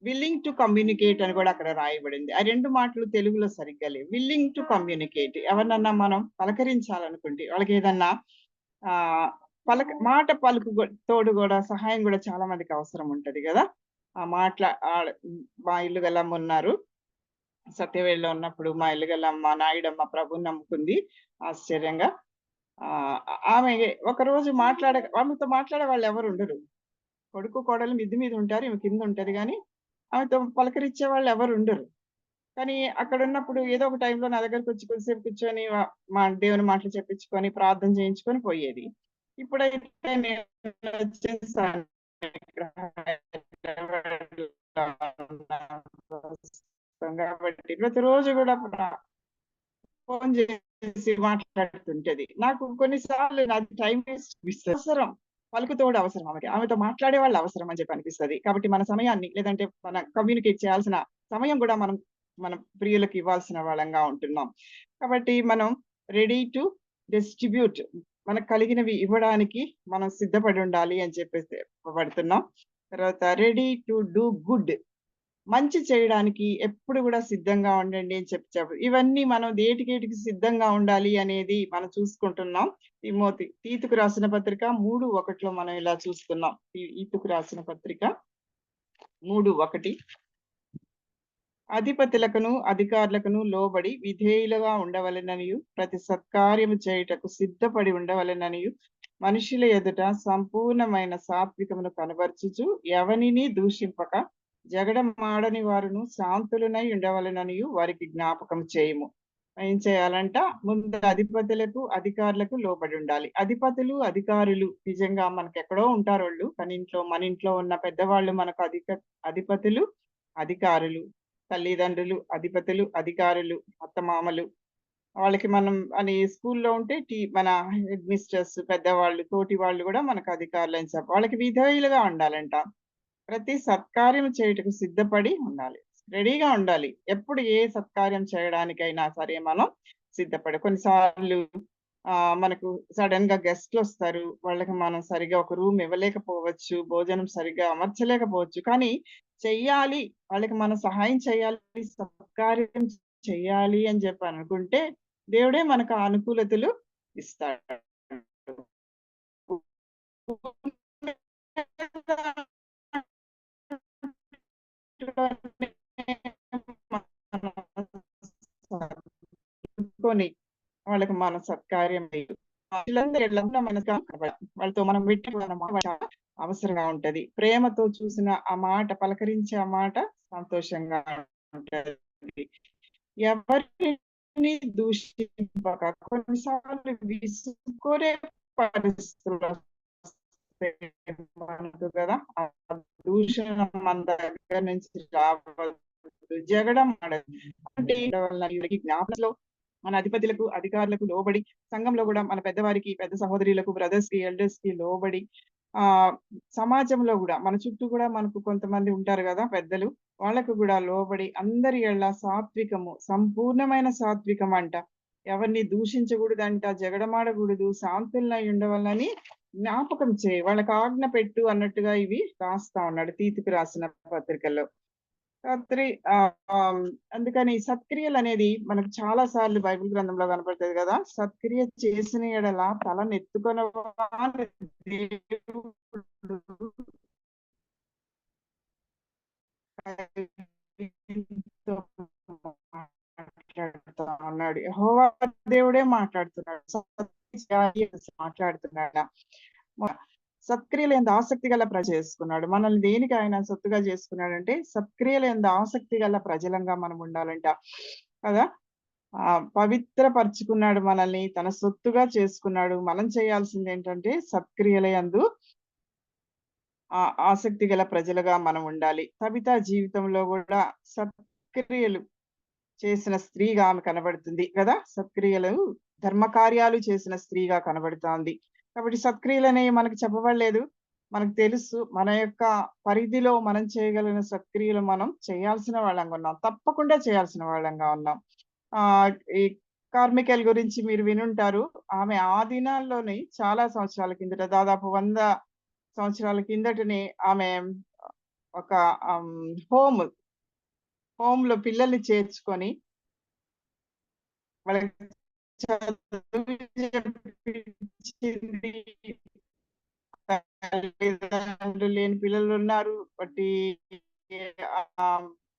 S1: willing to communicate అని కూడా అక్కడ రాయబడింది. ఆ 2 మాటలు తెలుగులో సరిగ్గా లేవు. విల్లింగ్ టు కమ్యూనికేట్, ఎవరినన్నా మనం పలకరించాలనుకుంటే, వాళ్ళకేదన్నా ఆహ్, మాట పలుకు తోడు గూడా సహాయం గూడా చాలా మందికి అవసరం ఉంటది గదా! ఆ మాట్లా ఆహ్, మా ఇల్లు గలమ్మున్నారు. సత్యవేడులో ఉన్నప్పుడు మా ఇల్లు గలమ్మ, నాయుడమ్మ ప్రభువుని నమ్ముకుంది ఆశ్చర్యంగా. ఆహ్, ఆమె ఒకరోజు ఆమెతో మాట్లాడే వాళ్ళెవరుండరు. కొడుకు, కోడలు మిద్ది మీద ఉంటారు. ఈమె కింద ఉంటది గానీ, ఆమెతో పలకరించే వాళ్ళెవరుండరు. కానీ అక్కడున్నప్పుడు ఏదో ఒక టైంలో నా దగ్గరకొచ్చి కొద్దిసేపు కూర్చొని మా దేవుని మాటలు చెప్పించుకొని, ప్రార్థన చేయించుకొని పోయేది. ఇప్పుడైతే నేనొచ్చేసాను. ఇక్కడ హైదరాబాద్‌లో కాబట్టి ప్రతిరోజు గూడా ఫోను చేసి మాట్లాడుతుంటది. నాకు కొన్ని సార్లు నాది టైమ్ వేస్ట్ అనిపిస్తది. అవసరం. పలుకుతోడు అవసరం ఆమెకి. ఆమెతో మాట్లాడే వాళ్ళు అవసరం అని చెప్పి అనిపిస్తది. కాబట్టి మన సమయాన్ని లేదంటే మన కమ్యూనికేట్ చేయాల్సిన సమయం గూడా మనం మన ప్రియులకి ఇవ్వాల్సిన వాళ్ళంగా ఉంటున్నాం. కాబట్టి మనం రెడీ టు డిస్ట్రిబ్యూట్, మనకు కలిగినవి ఇవ్వడానికి మనం సిద్ధపడి ఉండాలి అని చెప్పేసి పడుతున్నాం. తర్వాత రెడీ టు డూ గుడ్, మంచి చేయడానికి ఎప్పుడు గూడా సిద్ధంగా ఉండండి అని చెప్పారు. ఇవన్నీ మనం దేటికేటికి సిద్ధంగా ఉండాలి అనేది మనం చూసుకుంటున్నాం. తీతుకు రాసిన పత్రిక 3:1లో మనం ఇలా చూస్తున్నాం. తీతుకు రాసిన పత్రిక 3:1, అధిపతులకును, అధికారులకును లోబడి విధేయులుగా ఉండవలెననియు, ప్రతి సత్కార్యము చేయుటకు సిద్ధపడి ఉండవలెననియు, మనుషుల ఎదుట సంపూర్ణమైన సాత్వికమును కనబరచుచు, ఎవనిని దూషింపక, జగడమాడని వారును శాంతులనై ఉండవలెననియు వారికి జ్ఞాపకం చేయుము. ఏం చేయాలంట? ముందు అధిపతులకు, అధికారులకు లోబడి ఉండాలి. అధిపతులు, అధికారులు నిజంగా మనకెక్కడో ఉంటారోళ్ళు. కానీ మన ఇంట్లో ఉన్న పెద్దవాళ్ళు మనకు అధిపతులు, అధికారులు. తల్లిదండ్రులు, అధిపతులు, అధికారులు, అత్తమామలు, వాళ్ళకి మనం స్కూల్లో ఉంటే మన హెడ్ మిస్టర్స్, పెద్దవాళ్ళు, తోటి వాళ్ళు గూడా మనకు అధికారులని వాళ్ళకి విధేయులుగా ఉండాలంట. ప్రతి సత్కార్యం చేయుటకు సిద్ధపడి ఉండాలి. రెడీగా ఉండాలి. ఎప్పుడు ఏ సత్కార్యం చేయడానికైనా సరే మనం సిద్ధపడి, కొన్నిసార్లు మనకు సడెన్‌గా గెస్ట్‌లొస్తారు. వాళ్ళకి మనం సరిగ్గా ఒక రూమ్ ఇవ్వలేకపోవచ్చు. భోజనం సరిగ్గా అమర్చలేకపోవచ్చు. కానీ చెయ్యాలి, వాళ్ళకి మనం సహాయం చేయాలి, సత్కార్యం చెయ్యాలి అని చెప్పి అనుకుంటే, దేవుడే మనకు ఆ అనుకూలతలు ఇస్తాడు. కొని వాళ్ళకి మనం సత్కార్యం చేయు. మనుషులందరూ మనకు వాళ్ళతో మనం అవసరంగా ఉంటది. ప్రేమతో చూసిన ఆ మాట, పలకరించే ఆ మాట సంతోషంగా ఉంటది. ఎవరిని దూషింపక, కొన్నిసార్లు విసుక్కునే పరిస్థితులు కదా, ఆ దూషణ మన దగ్గర నుంచి రావద్దు, జగడం ఆడదు. అంటే జ్ఞాపకంలో మన అధిపతులకు అధికారులకు లోబడి, సంఘంలో కూడా మన పెద్దవారికి, పెద్ద సహోదరులకు, బ్రదర్స్ కి, ఎల్డర్స్ కి లోబడి, ఆ సమాజంలో కూడా మన చుట్టూ కూడా మనకు కొంతమంది ఉంటారు కదా పెద్దలు, వాళ్ళకు కూడా లోబడి అందరి ఎళ్ళ సాత్వికము, సంపూర్ణమైన సాత్వికం అంట. ఎవరిని దూషించకూడదంట, జగడమాడకూడదు, శాంతులనై ఉండవలనని జ్ఞాపకం చేయి, వాళ్ళకి ఆజ్ఞ పెట్టు అన్నట్టుగా ఇవి రాస్తా ఉన్నాడు తీతుకు రాసిన పత్రికల్లో. సత్క్రి అందుకని సత్క్రియలు అనేది మనకు చాలా సార్లు బైబిల్ గ్రంథంలో కనపడుతుంది కదా. సత్క్రియ చేసిన ఎడల తలనెత్తుకొన దేవుడు మాట్లాడుతా ఉన్నాడు. యెహోవా దేవుడే మాట్లాడుతున్నాడు, మాట్లాడుతున్నాడు. సత్క్రియలు ఎంత ఆసక్తి గల ప్రజ చేసుకున్నాడు. మనల్ని దేనికి ఆయన సొత్తుగా చేసుకున్నాడంటే, సత్క్రియలు ఎంత ఆసక్తి గల ప్రజలంగా మనం ఉండాలంట కదా. పవిత్రపరుచుకున్నాడు మనల్ని, తన సొత్తుగా చేసుకున్నాడు. మనం చేయాల్సింది ఏంటంటే సత్క్రియల యందు ఆసక్తి గల ప్రజలుగా మనం ఉండాలి. సబిత జీవితంలో కూడా సత్క్రియలు చేసిన స్త్రీగా ఆమె కనబడుతుంది కదా. సత్క్రియలు, ధర్మకార్యాలు చేసిన స్త్రీగా కనబడుతోంది. కాబట్టి సత్క్రియలు అనేవి మనకు చెప్పబడలేదు, మనకు తెలుసు. మన యొక్క పరిధిలో మనం చేయగలిగిన సత్క్రియలు మనం చేయాల్సిన వాళ్ళంగా ఉన్నాం, తప్పకుండా చేయాల్సిన వాళ్ళంగా ఉన్నాం. ఈ కార్మికల్ గురించి మీరు వినుంటారు. ఆమె ఆ దినాల్లోనే చాలా సంవత్సరాల కిందట, దాదాపు 100 సంవత్సరాల కిందటనే ఆమె ఒక హోమ్‌లో పిల్లల్ని చేర్చుకొని వాళ్ళకి చదువు చెప్పించింది. తల్లిదండ్రులు లేని పిల్లలున్నారు.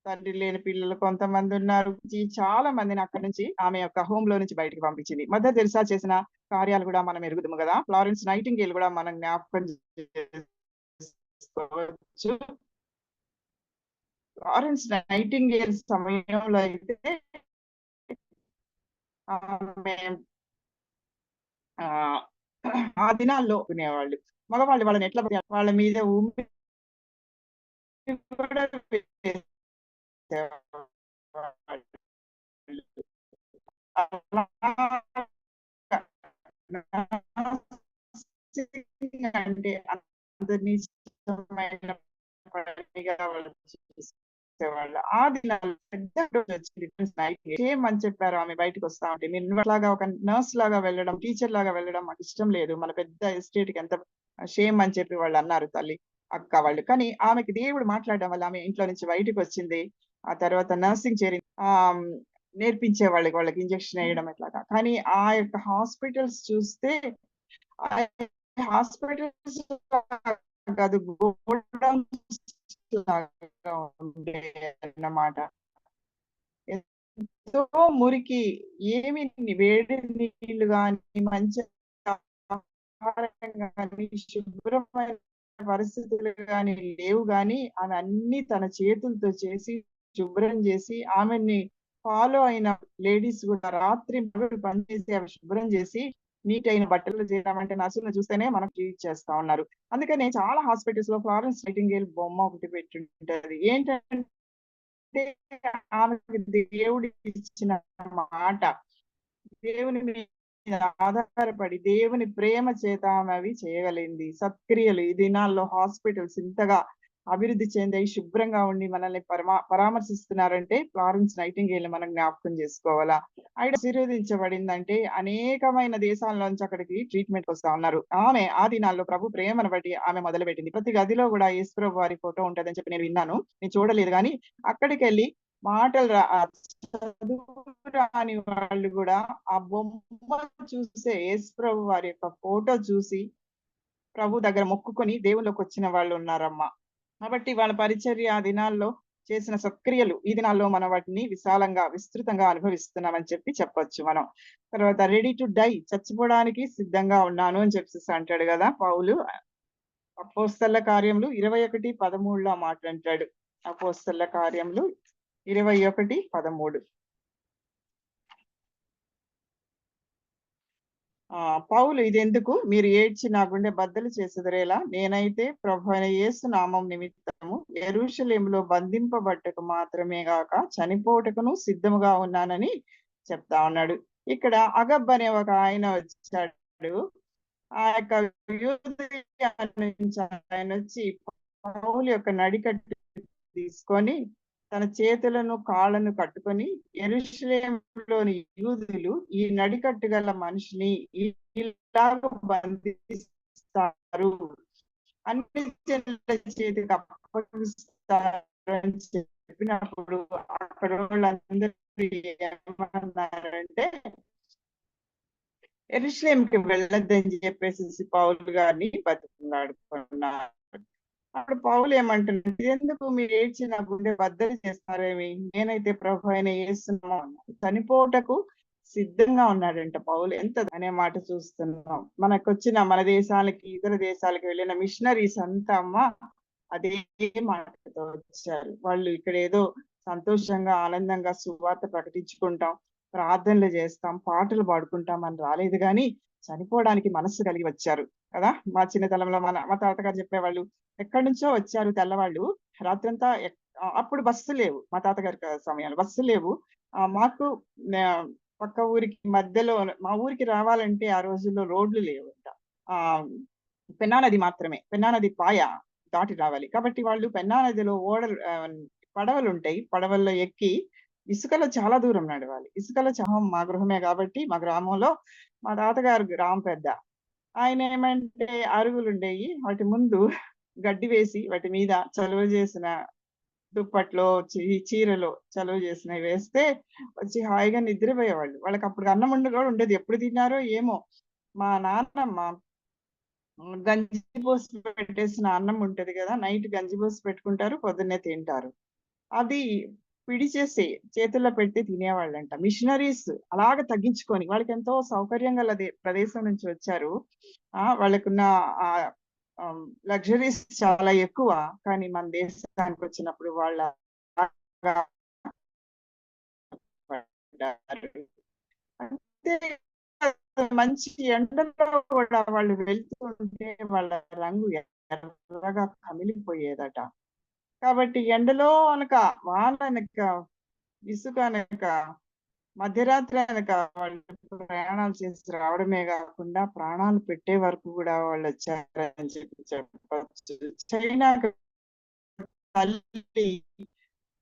S1: తండ్రి లేని పిల్లలు కొంతమందున్నారు. చాలా మందిని అక్కడి నుంచి ఆమె యొక్క హోమ్‌లో నుంచి బయటికి పంపించింది. మదర్ తెరెసా చేసిన కార్యాలు గూడా మనం ఎరుగుదుము గదా. ఫ్లారెన్స్ నైటింగేల్ గూడా మనం జ్ఞాపకం చేసుకోవచ్చు. ఫ్లారెన్స్ నైటింగేల్ సమయంలో అయితే ఆమె ఆ దినాల్లో వినేవాళ్ళు. మగవాళ్ళు వాళ్ళని ఎట్లా వాళ్ళ మీద కూడా అంటే అందరినీ ఇష్టమైన పనిగా వాళ్ళు చేసేవాళ్ళు. ఆ దినాల్లో సేమ్ అని చెప్పారు. ఆమె బయటకు వస్తా ఉంటే, నేను లాగా ఒక నర్స్ లాగా వెళ్ళడం, టీచర్ లాగా వెళ్ళడం మాకు ఇష్టం లేదు. మన పెద్ద ఎస్టేట్‌కి ఎంత షేమ్ అని చెప్పి వాళ్ళు అన్నారు తల్లి, అక్క వాళ్ళు. కానీ ఆమెకి దేవుడు మాట్లాడడం వల్ల ఆమె ఇంట్లో నుంచి బయటికొచ్చింది. ఆ తర్వాత నర్సింగ్ చేరింది. నేర్పించేవాళ్ళు వాళ్ళకి ఇంజెక్షన్ ఎయడం ఎట్లాగా. కానీ ఆ యొక్క హాస్పిటల్స్ చూస్తే, ఆ హాస్పిటల్స్ కాదు, గోడౌన్స్ లాగా ఉండేదన్నమాట. ఎంతో మురికి, ఏమి వేడి నీళ్లు గాని, మంచి ఆహారం గాని, శుభ్రమైన పరిస్థితులు గాని లేవు గాని, ఆమె అన్నీ తన చేతులతో చేసి, శుభ్రం చేసి, ఆమెని ఫాలో అయిన లేడీస్ కూడా రాత్రి పగలు పనిచేసి అవి శుభ్రం చేసి, నీట్ అయిన బట్టలు చేయడం అంటే నర్సులను చూస్తేనే మనకు ట్రీట్ చేస్తా ఉన్నారు. అందుకనే చాలా హాస్పిటల్స్ లో ఫ్లారెన్స్ నైటింగేల్ బొమ్మ ఒకటి పెట్టుంటది. ఏంటంటే ఆమెకి దేవుడు ఇచ్చిన మాట, దేవుని మీద ఆధారపడి దేవుని ప్రేమ చేత ఆమె అవి చేయగలిగింది. సత్క్రియలు ఈ దినాల్లో హాస్పిటల్స్ ఇంతగా అభివృద్ధి చెందాయి, శుభ్రంగా ఉండి మనల్ని పరామర్శిస్తున్నారంటే ఫ్లారెన్స్ నైటింగేల్ మనం జ్ఞాపకం చేసుకోవాలా. ఆశీర్వదించబడిందంటే అనేకమైన దేశాల నుంచి అక్కడికి ట్రీట్మెంట్ వస్తా ఉన్నారు. ఆమె ఆ దినాల్లో ప్రభు ప్రేమను బట్టి ఆమె మొదలుపెట్టింది. ప్రతి గదిలో కూడా యేసుప్రభు వారి ఫోటో ఉంటదని చెప్పి నేను విన్నాను. నేను చూడలేదు గానీ అక్కడికెళ్ళి మాటలు చదువు రాని వాళ్ళు కూడా ఆ బొమ్మ చూసే యేసుప్రభు వారి యొక్క ఫోటో చూసి ప్రభు దగ్గర మొక్కుకొని దేవుళ్ళకి వచ్చిన వాళ్ళు ఉన్నారమ్మా. కాబట్టి వాళ్ళ పరిచర్య ఆ దినాల్లో చేసిన సత్క్రియలు ఈ దినాల్లో మనం వాటిని విశాలంగా, విస్తృతంగా అనుభవిస్తున్నామని చెప్పి చెప్పొచ్చు మనం. తర్వాత రెడీ టు డై, చచ్చిపోవడానికి సిద్ధంగా ఉన్నాను అని చెప్పేసి అంటాడు కదా పౌలు. అపోస్తల కార్యములు 21:13 ఆ మాట అంటాడు. అపోస్తల కార్యములు 21:13. పౌలు ఇదెందుకు మీరు ఏడ్చి నా గుండె బద్దలు చేసెదరేలా? నేనైతే ప్రభువైన యేసు నామం నిమిత్తము యెరూషలేములో బంధింపబట్టుకు మాత్రమే గాక చనిపోవుటకును సిద్ధముగా ఉన్నానని చెప్తా ఉన్నాడు. ఇక్కడ అగబ్ అనే ఒక ఆయన వచ్చాడు. ఆ యొక్క యూదయ నుంచి ఆయనొచ్చి పౌలు యొక్క నడికట్టు తీసుకొని తన చేతులను కాళ్ళను కట్టుకొని యెరూషలేములోని యూదులు ఈ నడికట్టు గల మనిషిని ఇలాగ బంధిస్తారు, అన్ని జనుల చేతికి అప్పగిస్తారు అని చెప్పినప్పుడు అక్కడ వాళ్ళందరూ ఏమన్నారంటే యెరూషలేంకి వెళ్ళొద్దని చెప్పేసి పౌలు గారిని బతిమలాడుకున్నారు. అప్పుడు పౌలు ఏమంటున్నాడు, ఇదెందుకు మీరు ఏడ్చి నా గుండె బద్దలు చేస్తారేమి? నేనైతే ప్రభు అయిన యేసు నామమున చనిపోవుటకు సిద్ధంగా ఉన్నాడంట పౌలు. ఎంత అనే మాట చూస్తున్నాం. మనకొచ్చిన మన దేశాలకి, ఇతర దేశాలకు వెళ్ళిన మిషనరీస్ అంతా అదే మాటతో వచ్చారు. వాళ్ళు ఇక్కడ ఏదో సంతోషంగా, ఆనందంగా సువార్త ప్రకటించుకుంటాం, ప్రార్థనలు చేస్తాం, పాటలు పాడుకుంటాం అని రాలేదు గాని చనిపోవడానికి మనస్సు కలిగి వచ్చారు కదా. మా చిన్నతనంలో మా తాతగారు చెప్పేవాళ్ళు, ఎక్కడి నుంచో వచ్చారు తెల్లవాళ్ళు. రాత్రంతా అప్పుడు బస్సు లేవు. మా తాతగారి సమయంలో బస్సు లేవు. మాకు పక్క ఊరికి మధ్యలో మా ఊరికి రావాలంటే ఆ రోజుల్లో రోడ్లు లేవంట. పెన్నా నది మాత్రమే. పెన్నా నది పాయ దాటి రావాలి. కాబట్టి వాళ్ళు పెన్నా నదిలో పడవలుంటాయి. పడవల్లో ఎక్కి ఇసుకలో చాలా దూరం నడవాలి. ఇసుకలో మా గృహమే కాబట్టి మా గ్రామంలో మా తాతగారు గ్రామం పెద్ద. ఆయన ఏమంటే అరుగులుండేయి. వాటి ముందు గడ్డి వేసి వాటి మీద చలువ చేసిన దుప్పట్లో, చీరలో చలువ చేసినవి వేస్తే వచ్చి హాయిగా నిద్రపోయేవాళ్ళు. వాళ్ళకి అప్పుడు అన్నం కూడా ఉండేది. ఎప్పుడు తిన్నారో ఏమో. మా నాన్నమ్మ గంజి పోసి పెట్టేసిన అన్నం ఉంటది కదా, నైట్ గంజి పోసి పెట్టుకుంటారు, పొద్దున్నే తింటారు. అది పిడిచేసి చేతుల్లో పెట్టి తినేవాళ్ళంట. మిషనరీస్ అలాగ తగ్గించుకొని వాళ్ళకి ఎంతో సౌకర్యం గల ప్రదేశం నుంచి వచ్చారు. వాళ్ళకున్న లగ్జరీస్ చాలా ఎక్కువ. కానీ మన దేశానికి వచ్చినప్పుడు వాళ్ళ అంతే. మంచి ఎండలో కూడా వాళ్ళు వెళ్తుంటే వాళ్ళ రంగు ఎర్రగా కమిలిపోయేదట. కాబట్టి ఎండలో అనక, వాన అనక, ఇసుక అనక, మధ్యరాత్రి అనక వాళ్ళు ప్రయాణాలు చేసి రావడమే కాకుండా ప్రాణాలు పెట్టే వరకు కూడా వాళ్ళు వచ్చారని చెప్పచ్చు. చైనాకు తల్లి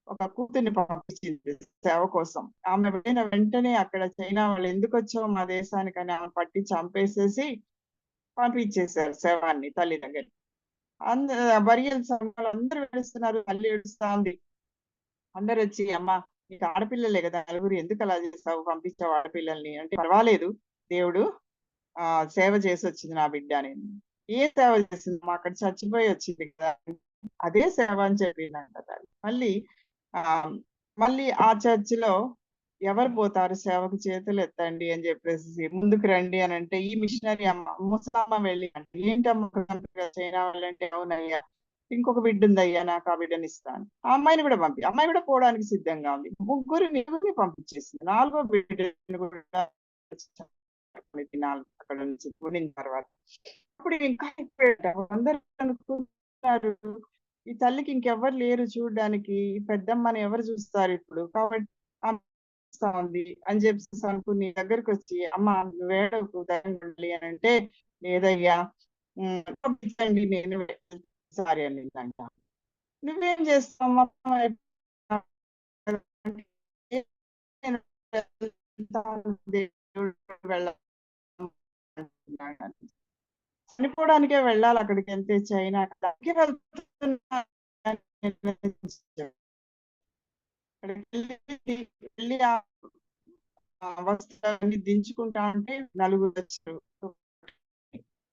S1: ఒక కూతుర్ని పంపించింది సేవ కోసం. ఆమె వెళ్ళిన వెంటనే అక్కడ చైనా వాళ్ళు ఎందుకు వచ్చావు మా దేశానికి అని ఆమె పట్టి చంపేసేసి పంపించేశారు శవాన్ని తల్లి దగ్గర. బరియల్ సమయంలో అందరూ ఏడుస్తున్నారు. తల్లి ఏడుస్తా ఉంది. అందరూ వచ్చి అమ్మ నీకు ఆడపిల్లలే కదా, నలుగురు ఎందుకు అలా చేస్తావు, పంపించావు ఆడపిల్లల్ని అంటే, పర్వాలేదు దేవుడు సేవ చేసి వచ్చింది నా బిడ్డ అని. ఏ సేవ చేసింది? మా అక్కడ చచ్చిపోయి వచ్చింది కదా, అదే సేవ అని చెప్పిందంట. మళ్ళీ ఆ చర్చిలో ఎవరు పోతారు సేవకు, చేతులు ఎత్తండి అని చెప్పేసి ముందుకు రండి అని అంటే, ఈ మిషనరీ అమ్మ ముసలమ్మ వెళ్ళి అంటే, ఏంటమ్మ చైనా వాళ్ళంటే, అవునయ్యా ఇంకొక బిడ్డ ఉందయ్యా, నాకు ఆ బిడ్డని ఇస్తాను. ఆ అమ్మాయిని కూడా అమ్మాయి కూడా పోవడానికి సిద్ధంగా ఉంది. ముగ్గురిని పంపించేసింది. 4వ బిడ్డను కూడా అక్కడ నుంచి పోయిన తర్వాత. అప్పుడు ఇంకా అందరూ అనుకుంటారు, ఈ తల్లికి ఇంకెవ్వరు లేరు చూడడానికి, పెద్దమ్మని ఎవరు చూస్తారు ఇప్పుడు, కాబట్టి ఉంది అని చెప్పేసి అనుకుని దగ్గరికి వచ్చి, అమ్మ నువ్వేడకు ధైర్యం అని అంటే, లేదయ్యా పంపించండి నేను సారీ అనిందంట. నువ్వేం చేస్తావు మొత్తం చనిపోవడానికే వెళ్ళాలి అక్కడికి వెళ్తే చైనా వెళ్ళి ఆ వస్త్రాన్ని దించుకుంటా అంటే నలుగురు వచ్చారు.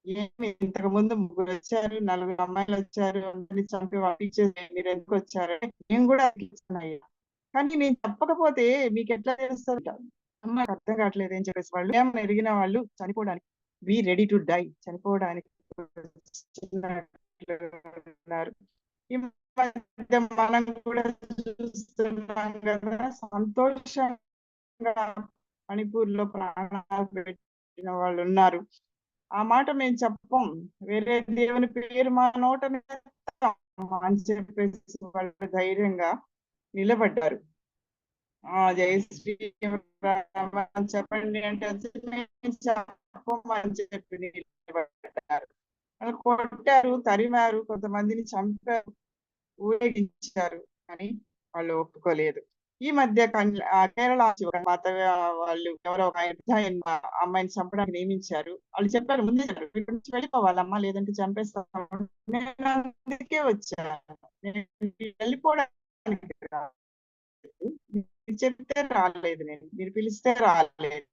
S1: ఏమి ఇంతకు ముందు ముగ్గురు వచ్చారు, నలుగురు అమ్మాయిలు వచ్చారు, అందరినీ చంపి పంపించేసి మీరు ఎందుకు వచ్చారు? నేను కూడా అయ్యా, కానీ నేను చెప్పకపోతే మీకు ఎట్లా తెలుస్తుంది? అమ్మాయికి అర్థం కావట్లేదు అని చెప్పేసి వాళ్ళు ఏమన్నా ఎరిగిన వాళ్ళు చనిపోవడానికి బీ రెడీ టు డై, చనిపోవడానికి మనం కూడా చూస్తున్నాం కదా, సంతోషంగా మణిపూర్ లో ప్రాణాలు పెట్టి చెప్పిన వాళ్ళు ఉన్నారు. ఆ మాట మేము చెప్పం, వేరే దేవుని పేరు మా నోట అని చెప్పేసి వాళ్ళు ధైర్యంగా నిలబడ్డారు. జై శ్రీరామ్ అని చెప్పండి అంటే మేము చెప్పమని చెప్పి నిలబడ్డారు. వాళ్ళు కొట్టారు, తరిమారు, కొంతమందిని చంపారు, ఊరేగించారు, కానీ వాళ్ళు ఒప్పుకోలేదు. ఈ మధ్య కేరళ మాత వాళ్ళు ఎవరో ఒక అమ్మాయిని చంపడానికి నియమించారు. వాళ్ళు చెప్పారు, ముందే చెప్పారు, వీటి నుంచి వెళ్ళిపోవాలమ్మా, లేదంటే చంపేస్తాం. నేను అందుకే వచ్చాను, నేను వెళ్ళిపోవడానికి రాలేదు. మీరు చెప్తే రాలేదు, మీరు పిలిస్తే రాలేదు,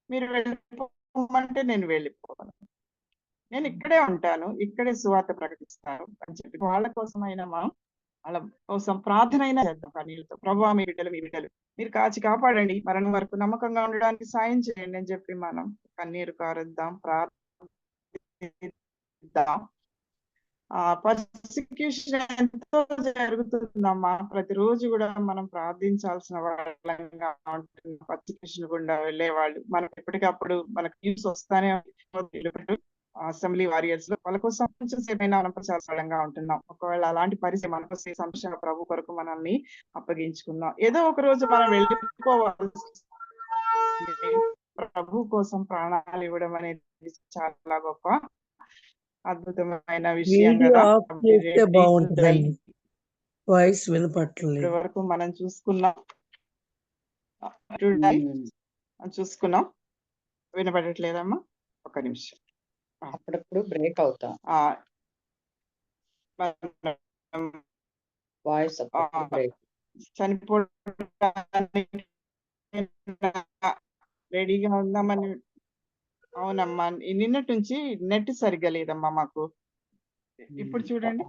S1: మీరు వెళ్ళిపోమంటే నేను వెళ్ళిపోను, నేను ఇక్కడే ఉంటాను, ఇక్కడే సువార్త ప్రకటిస్తాను అని చెప్పి వాళ్ళ కోసమైనా మనం వాళ్ళ కోసం ప్రార్థన అయినా చేద్దాం కన్నీళ్ళతో. ప్రభువా, మీ బిడ్డలు మీరు కాచి కాపాడండి, మరణం వరకు నమ్మకంగా ఉండడానికి సాయం చేయండి అని చెప్పి మనం కన్నీరు కారుద్దాం, ప్రార్థిద్దాం. పర్సిక్యూషన్ ఎంతో జరుగుతుందమ్మా. ప్రతిరోజు కూడా మనం ప్రార్థించాల్సిన వాళ్ళంగా ఉంటుంది. పర్సిక్యూషన్ గుండా వెళ్ళే వాళ్ళు మనం ఎప్పటికప్పుడు మనకు న్యూస్ వస్తానే అసెంబ్లీ వారియర్స్ లో వాళ్ళ కోసం కొంచెం సేపైనా మనం ప్రచారంగా ఉంటున్నాం. ఒకవేళ అలాంటి పరిస్థితి మనకు సంశయ ప్రభు కొరకు మనల్ని అప్పగించుకుందాం. ఏదో ఒక రోజు మనం వెళ్ళిపోవాలి, ప్రభు కోసం ప్రాణాలు ఇవ్వడం అనేది చాలా గొప్ప అద్భుతమైన విషయం కదా.
S2: బాగుంటుందండి, వాయిస్ వినపట్లేదు.
S1: ఇప్పటి వరకు మనం చూసుకున్నాం, వినపడట్లేదమ్మా, ఒక నిమిషం,
S3: అప్పుడప్పుడు బ్రేక్ అవుతా వాయిస్
S1: చనిపోవడానికి రెడీగా ఉందామని. అవునమ్మా, నిన్నటి నుంచి నెట్ సరిగ్గా లేదమ్మా మాకు. ఇప్పుడు చూడండి,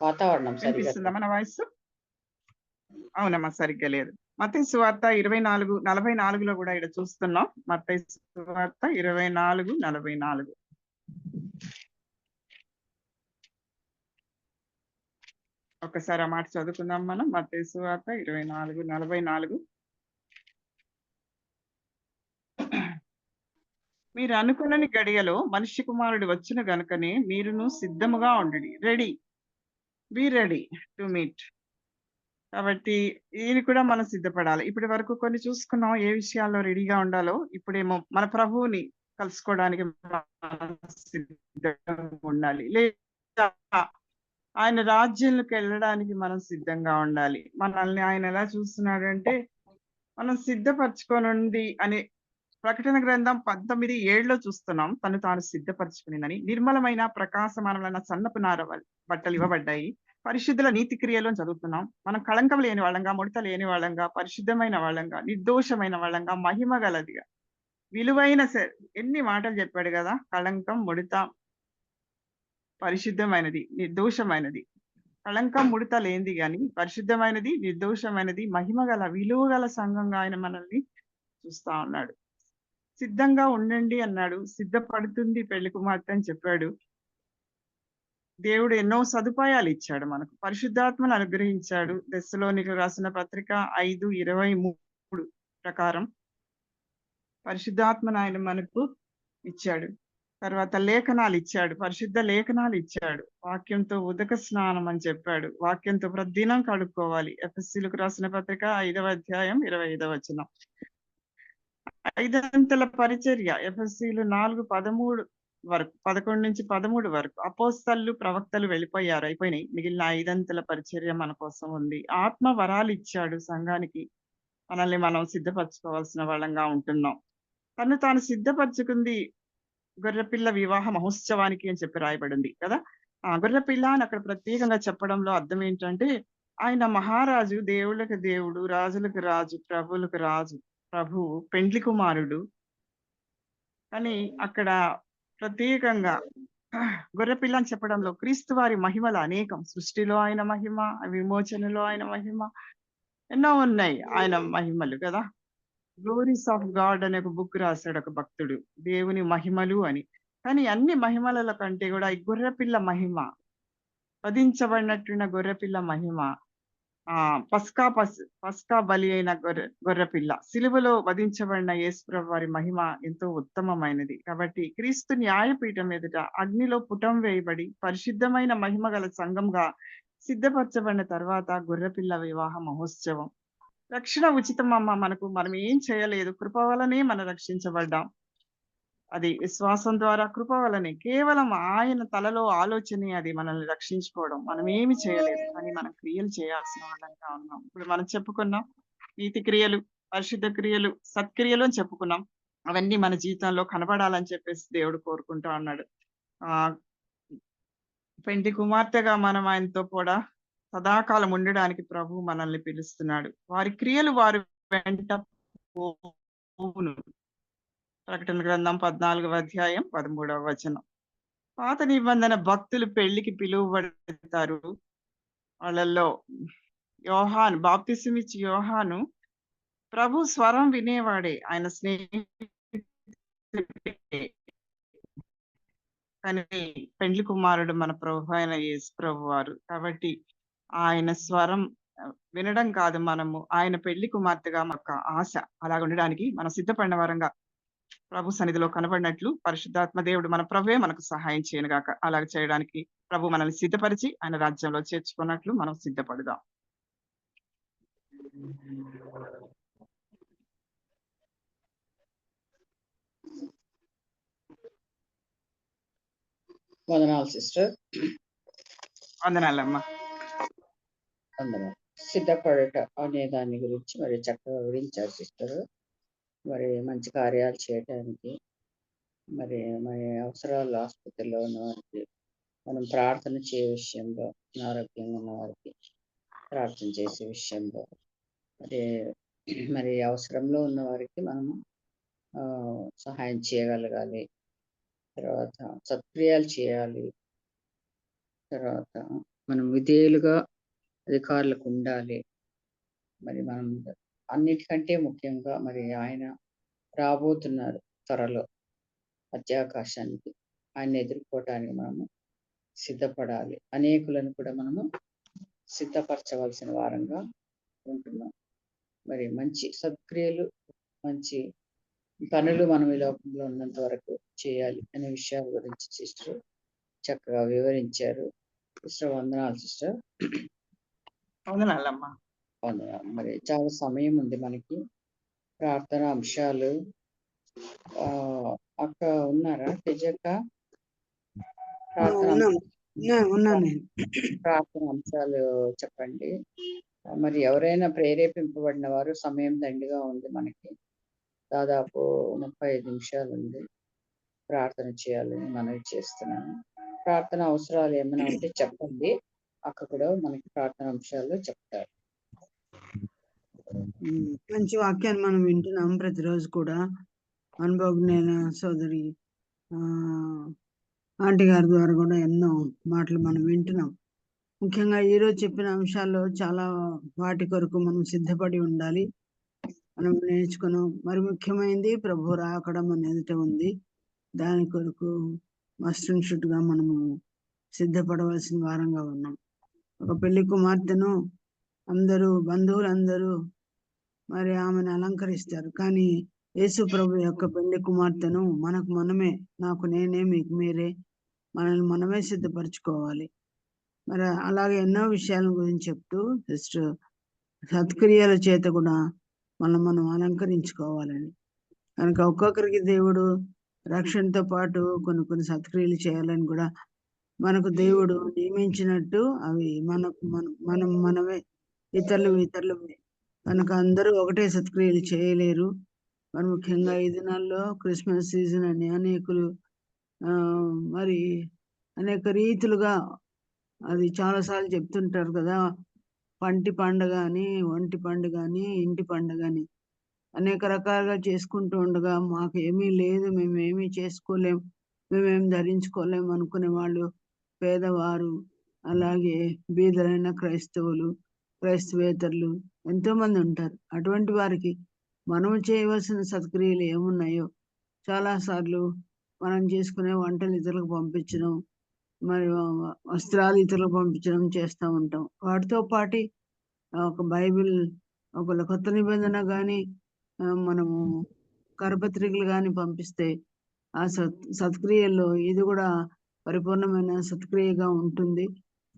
S3: వాతావరణం
S1: వినిపిస్తుందా మన వాయిస్? అవునమ్మా, సరిగ్గా లేదు. మత్తయి సువార్త 24:44 కూడా ఇక్కడ చూస్తున్నాం. మత్తయి సువార్త 24:44. ఒకసారి ఆ మాట చదువుకుందాం మనం. మత్తయి సువార్త 24:44. మీరు అనుకున్నని గడియలో మనిషి కుమారుడు వచ్చిన గనుకనే మీరును సిద్ధముగా ఉండండి. Be ready to meet. కాబట్టి ఇది కూడా మనం సిద్ధపడాలి. ఇప్పటి వరకు కొన్ని చూసుకున్నాం ఏ విషయాల్లో రెడీగా ఉండాలో. ఇప్పుడేమో మన ప్రభువుని కలుసుకోవడానికి సిద్ధంగా ఉండాలి, లేదా ఆయన రాజ్యంలోకి వెళ్ళడానికి మనం సిద్ధంగా ఉండాలి. మనల్ని ఆయన ఎలా చూస్తున్నాడంటే, మనం సిద్ధపరచుకోనుంది అనే ప్రకటన గ్రంథం 19:7లో చూస్తున్నాం. తను తాను సిద్ధపరచుకునిందని. నిర్మలమైన ప్రకాశమానమైన సన్నపు నార బట్టలు ఇవ్వబడ్డాయి. పరిశుద్ధుల నీతి క్రియలు చదువుతున్నాం. మనం కళంకం లేని వాళ్ళంగా, ముడత లేని వాళ్ళంగా, పరిశుద్ధమైన వాళ్ళంగా, నిర్దోషమైన వాళ్ళంగా, మహిమ గలదిగా, విలువైన ఎన్ని మాటలు చెప్పాడు కదా. కళంకం, ముడత, పరిశుద్ధమైనది, నిర్దోషమైనది. కళంకం, ముడత లేనిది కానీ పరిశుద్ధమైనది, నిర్దోషమైనది, మహిమ గల, విలువ గల సంఘంగా ఆయన మనల్ని చూస్తా ఉన్నాడు. సిద్ధంగా ఉండండి అన్నాడు. సిద్ధపడుతుంది పెళ్లి కుమార్తె అని చెప్పాడు. దేవుడు ఎన్నో సదుపాయాలు ఇచ్చాడు మనకు. పరిశుద్ధాత్మను అనుగ్రహించాడు. తెస్సలోనికీయులకు రాసిన పత్రిక 5:23 ప్రకారం పరిశుద్ధాత్మను ఆయన మనకు ఇచ్చాడు. తర్వాత లేఖనాలు ఇచ్చాడు, పరిశుద్ధ లేఖనాలు ఇచ్చాడు. వాక్యంతో ఉదక స్నానం అని చెప్పాడు. వాక్యంతో ప్రతిదినం కడుక్కోవాలి. ఎఫెసీయులకు రాసిన పత్రిక 5వ అధ్యాయం 25వ వచనం. 5 అంతల పరిచర్య ఎఫెసీయులు 4:13 వరకు, 11 నుంచి 13 వరకు. అపోస్తలు, ప్రవక్తలు వెళ్ళిపోయారు, అయిపోయినాయి. మిగిలిన 5 అంతల పరిచర్య మన కోసం ఉంది. ఆత్మ వరాలు ఇచ్చాడు సంఘానికి. మనల్ని మనం సిద్ధపరచుకోవాల్సిన వాళ్ళంగా ఉంటున్నాం. తను తాను సిద్ధపరచుకుంది గొర్రెపిల్ల వివాహ మహోత్సవానికి అని చెప్పి రాయబడింది కదా. గొర్రెపిల్ల అని అక్కడ ప్రత్యేకంగా చెప్పడంలో అర్థం ఏంటంటే, ఆయన మహారాజు, దేవుళ్ళకి దేవుడు, రాజులకు రాజు, ప్రభువులకు రాజు, ప్రభు, పెండ్లి కుమారుడు. కానీ అక్కడ ప్రత్యేకంగా గొర్రెపిల్ల అని చెప్పడంలో క్రీస్తు వారి మహిమలు అనేకం. సృష్టిలో ఆయన మహిమ, విమోచనలో ఆయన మహిమ, ఎన్నో ఉన్నాయి ఆయన మహిమలు కదా. గ్లోరీస్ ఆఫ్ గాడ్ అనే ఒక బుక్ రాశాడు ఒక భక్తుడు, దేవుని మహిమలు అని. కానీ అన్ని మహిమల కంటే కూడా ఈ గొర్రెపిల్ల మహిమ, వధించబడినట్టున్న గొర్రెపిల్ల మహిమ, పస్కా బలి అయిన గొర్రెపిల్ల సిలువలో వధించబడిన యేసుప్రభు వారి మహిమ ఎంతో ఉత్తమమైనది. కాబట్టి క్రీస్తు న్యాయపీఠం ఎదుట అగ్నిలో పుటం వేయబడి పరిశుద్ధమైన మహిమ గల సంఘంగా సిద్ధపరచబడిన తర్వాత గొర్రెపిల్ల వివాహ మహోత్సవం. రక్షణ ఉచితమమ్మ. మనం ఏం చేయలేదు, కృప వలనే మనం రక్షించబడ్డాం. అది విశ్వాసం ద్వారా కృప వలనే, కేవలం ఆయన తలలో ఆలోచనే అది మనల్ని రక్షించుకోవడం. మనం ఏమి చేయలేదు, కానీ మనం క్రియలు చేయాల్సిన వాళ్ళంగా ఉన్నాం. ఇప్పుడు మనం చెప్పుకున్నాం నీతి క్రియలు, పరిశుద్ధ క్రియలు, సత్క్రియలు అని చెప్పుకున్నాం. అవన్నీ మన జీవితంలో కనబడాలని చెప్పేసి దేవుడు కోరుకుంటా ఉన్నాడు. ఆ పెండి కుమార్తెగా మనం ఆయనతో కూడా సదాకాలం ఉండడానికి ప్రభు మనల్ని పిలుస్తున్నాడు. వారి క్రియలు వారి వెంట పోవును. ప్రకటన గ్రంథం 14వ అధ్యాయం 13వ వచనం. పాత నిబంధన భక్తులు పెళ్లికి పిలువబడతారు. వాళ్ళల్లో బాప్తిసమిచ్చి యోహాను ప్రభు స్వరం వినేవాడే, ఆయన స్నేహితుడే. కానీ పెండ్లి కుమారుడు మన ప్రభు అయిన యేసు ప్రభు వారు. కాబట్టి ఆయన స్వరం వినడం కాదు, మనము ఆయన పెళ్లి కుమార్తెగా మాకు ఆశ. అలాగ ఉండడానికి మనం సిద్ధపడిన వారంగా ప్రభు సన్నిధిలో కనబడినట్లు పరిశుద్ధాత్మ దేవుడు మన ప్రభువే మనకు సహాయం చేయను గాక. అలాగ చేయడానికి ప్రభు మనల్ని సిద్ధపరిచి ఆయన రాజ్యంలో చేర్చుకున్నట్లు మనం సిద్ధపడదాం.
S3: వందనాలు సిస్టర్.
S1: వందనాలమ్మా.
S3: వందనాలు. సిద్ధపడట అనే దాని గురించి మరి చక్కగా వివరించారు సిస్టర్. మరి మంచి కార్యాలు చేయడానికి, మరి అవసరాలు ఆసుపత్రిలో ఉన్న వారికి మనం ప్రార్థన చేయ విషయంలో, అనారోగ్యంగా ఉన్న వారికి ప్రార్థన చేసే విషయంలో, మరి అవసరంలో ఉన్న వారికి మనము సహాయం చేయగలగాలి. తర్వాత సత్క్రియలు చేయాలి. తర్వాత మనం విధేయులుగా అధికారులకు ఉండాలి. మరి మనం అన్నిటికంటే ముఖ్యంగా మరి ఆయన రాబోతున్నారు త్వరలో మధ్యాకాశానికి. ఆయన ఎదుర్కోవటానికి మనము సిద్ధపడాలి. అనేకులను కూడా మనము సిద్ధపరచవలసిన వారంగా ఉంటున్నాం. మరి మంచి సత్క్రియలు, మంచి పనులు మనం ఈ లోకంలో ఉన్నంత వరకు చేయాలి అనే విషయాల గురించి సిస్టర్ చక్కగా వివరించారు. సిస్టర్ వందనాలు సిస్టర్.
S1: వందనాలమ్మా.
S3: వందనాలు. మరి చాలా సమయం ఉంది మనకి. ప్రార్థన అంశాలు అక్క ఉన్నారా? తెజక్క ప్రార్థన అంశాలు చెప్పండి. మరి ఎవరైనా ప్రేరేపింపబడిన వారు, సమయం దండిగా ఉంది మనకి, దాదాపు 35 నిమిషాలు ఉంది. ప్రార్థన చేయాలని మనవి చేస్తున్నాను. ప్రార్థన అవసరాలు ఏమైనా ఉంటే చెప్పండి. అక్క కూడా మనకి ప్రార్థన అంశాలు చెప్తారు.
S2: మంచి వాక్యాన్ని మనం వింటున్నాం ప్రతిరోజు కూడా. అనుభవజ్ఞైన సోదరి ఆంటీ గారి ద్వారా కూడా ఎన్నో మాటలు మనం వింటున్నాం. ముఖ్యంగా ఈరోజు చెప్పిన అంశాల్లో చాలా వాటి కొరకు మనం సిద్ధపడి ఉండాలి. మనం నేర్చుకున్నాం. మరి ముఖ్యమైనది ప్రభు రాకడం అనేది ఉంది. దాని కొరకు మస్ట్ అండ్ షుడ్ గా మనము సిద్ధపడవలసిన వారంగా ఉన్నాం. ఒక పెళ్లి కుమార్తెను అందరూ, బంధువులందరూ మరి ఆమెను అలంకరిస్తారు. కానీ యేసు ప్రభు యొక్క పెళ్లి కుమార్తెను మనకు మనమే, నాకు నేనే, మీకు మీరే, మనల్ని మనమే సిద్ధపరచుకోవాలి. మరి అలాగే ఎన్నో విషయాల గురించి చెప్తూ జస్ట్ సత్క్రియల చేత కూడా మనం అలంకరించుకోవాలని. కనుక ఒక్కొక్కరికి దేవుడు రక్షణతో పాటు కొన్ని సత్క్రియలు చేయాలని కూడా మనకు దేవుడు నియమించినట్టు అవి మనమే, ఇతరులమే. కనుక అందరూ ఒకటే సత్క్రియలు చేయలేరు. మరి ముఖ్యంగా ఈ దినాల్లో క్రిస్మస్ సీజన్ అని అనేకులు మరి అనేక రీతులుగా అది చాలాసార్లు చెప్తుంటారు కదా, పంటి పండుగ అని, ఒంటి పండుగ అని, ఇంటి పండుగ అని అనేక రకాలుగా చేసుకుంటూ ఉండగా మాకు ఏమీ లేదు, మేమేమీ చేసుకోలేం, మేమేం ధరించుకోలేం అనుకునే వాళ్ళు, పేదవారు, అలాగే బీదలైన క్రైస్తవేతరులు ఎంతో మంది ఉంటారు. అటువంటి వారికి మనం చేయవలసిన సత్క్రియలు ఏమున్నాయో చాలా సార్లు మనం చేసుకునే వంటలు ఇతరులకు పంపించడం, మరి వస్త్రాలు ఇతరులకు పంపించడం చేస్తూ ఉంటాం. వాటితో పాటు ఒక బైబిల్, ఒకవేళ కొత్త నిబంధన కానీ మనము కరపత్రికలు కానీ పంపిస్తే ఆ సత్క్రియల్లో ఇది కూడా పరిపూర్ణమైన సత్క్రియగా ఉంటుంది.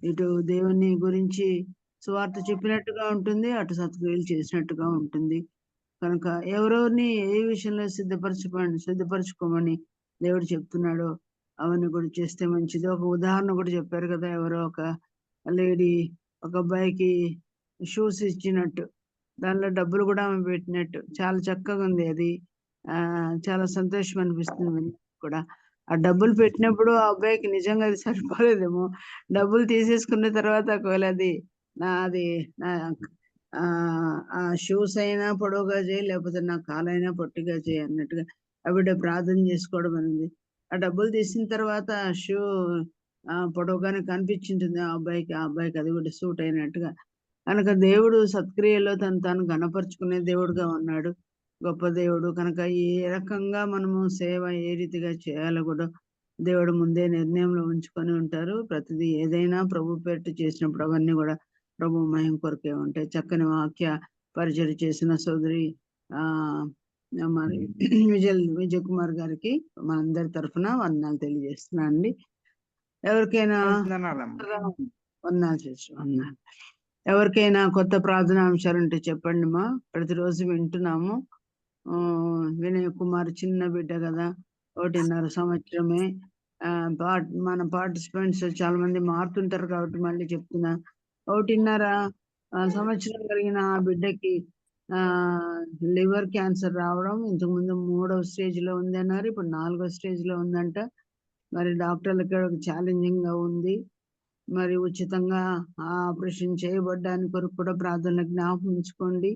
S2: ఇటు దేవుని గురించి సువార్త చెప్పినట్టుగా ఉంటుంది, అటు సత్క్రియలు చేసినట్టుగా ఉంటుంది. కనుక ఎవరెవరిని ఏ విషయంలో సిద్ధపరచుకోమని దేవుడు చెప్తున్నాడో అవన్నీ కూడా చేస్తే మంచిది. ఒక ఉదాహరణ కూడా చెప్పారు కదా, ఎవరో ఒక లేడీ ఒక అబ్బాయికి షూస్ ఇచ్చినట్టు, దానిలో డబ్బులు కూడా ఆమె పెట్టినట్టు చాలా చక్కగా ఉంది అది. చాలా సంతోషం అనిపిస్తుంది కూడా. ఆ డబ్బులు పెట్టినప్పుడు ఆ అబ్బాయికి నిజంగా అది సరిపోలేదేమో, డబ్బులు తీసేసుకున్న తర్వాత ఒకవేళ అది నాది నా ఆ షూస్ అయినా పొడవుగా చేయి, లేకపోతే నా కాలైనా పొట్టిగా చేయి అన్నట్టుగా ఆ బిడ్డ ప్రార్థన చేసుకోవడం అనేది. ఆ డబ్బులు తీసిన తర్వాత ఆ షూ పొడవుగానే కనిపించింటుంది ఆ అబ్బాయికి అది కూడా సూట్ అయినట్టుగా. కనుక దేవుడు సత్క్రియలో తాను గణపరుచుకునే దేవుడుగా ఉన్నాడు, గొప్ప దేవుడు. కనుక ఏ రకంగా మనము సేవ ఏ రీతిగా చేయాలో కూడా దేవుడు ముందే నిర్ణయంలో ఉంచుకొని ఉంటారు. ప్రతిదీ ఏదైనా ప్రభు పేరిట చేసినప్పుడు అవన్నీ కూడా ప్రభు మహిమ కొరకే ఉంటాయి. చక్కని వాక్య పరిచయం చేసిన సోదరి మరి విజయ్ కుమార్ గారికి మా అందరి తరఫున వందనాలు తెలియజేస్తున్నా అండి. ఎవరికైనా వందనాలు. ఎవరికైనా కొత్త ప్రార్థనా అంశాలు ఉంటే చెప్పండి మా. ప్రతిరోజు వింటున్నాము. వినయ్ కుమార్ చిన్న బిడ్డ కదా, 1.5 సంవత్సరమే. మన పార్టిసిపెంట్స్ చాలా మంది మారుతుంటారు కాబట్టి మళ్ళీ చెప్తున్నా, 1.5 సంవత్సరం కలిగిన ఆ బిడ్డకి లివర్ క్యాన్సర్ రావడం, ఇంతకుముందు 3వ స్టేజ్ లో ఉంది అన్నారు, ఇప్పుడు 4వ స్టేజ్ లో ఉందంట. మరి డాక్టర్లకి ఛాలెంజింగ్ గా ఉంది. మరి ఉచితంగా ఆపరేషన్ చేయబడ్డానికి కొరకు కూడా ప్రార్థనలు జ్ఞాపకం ఉంచుకోండి.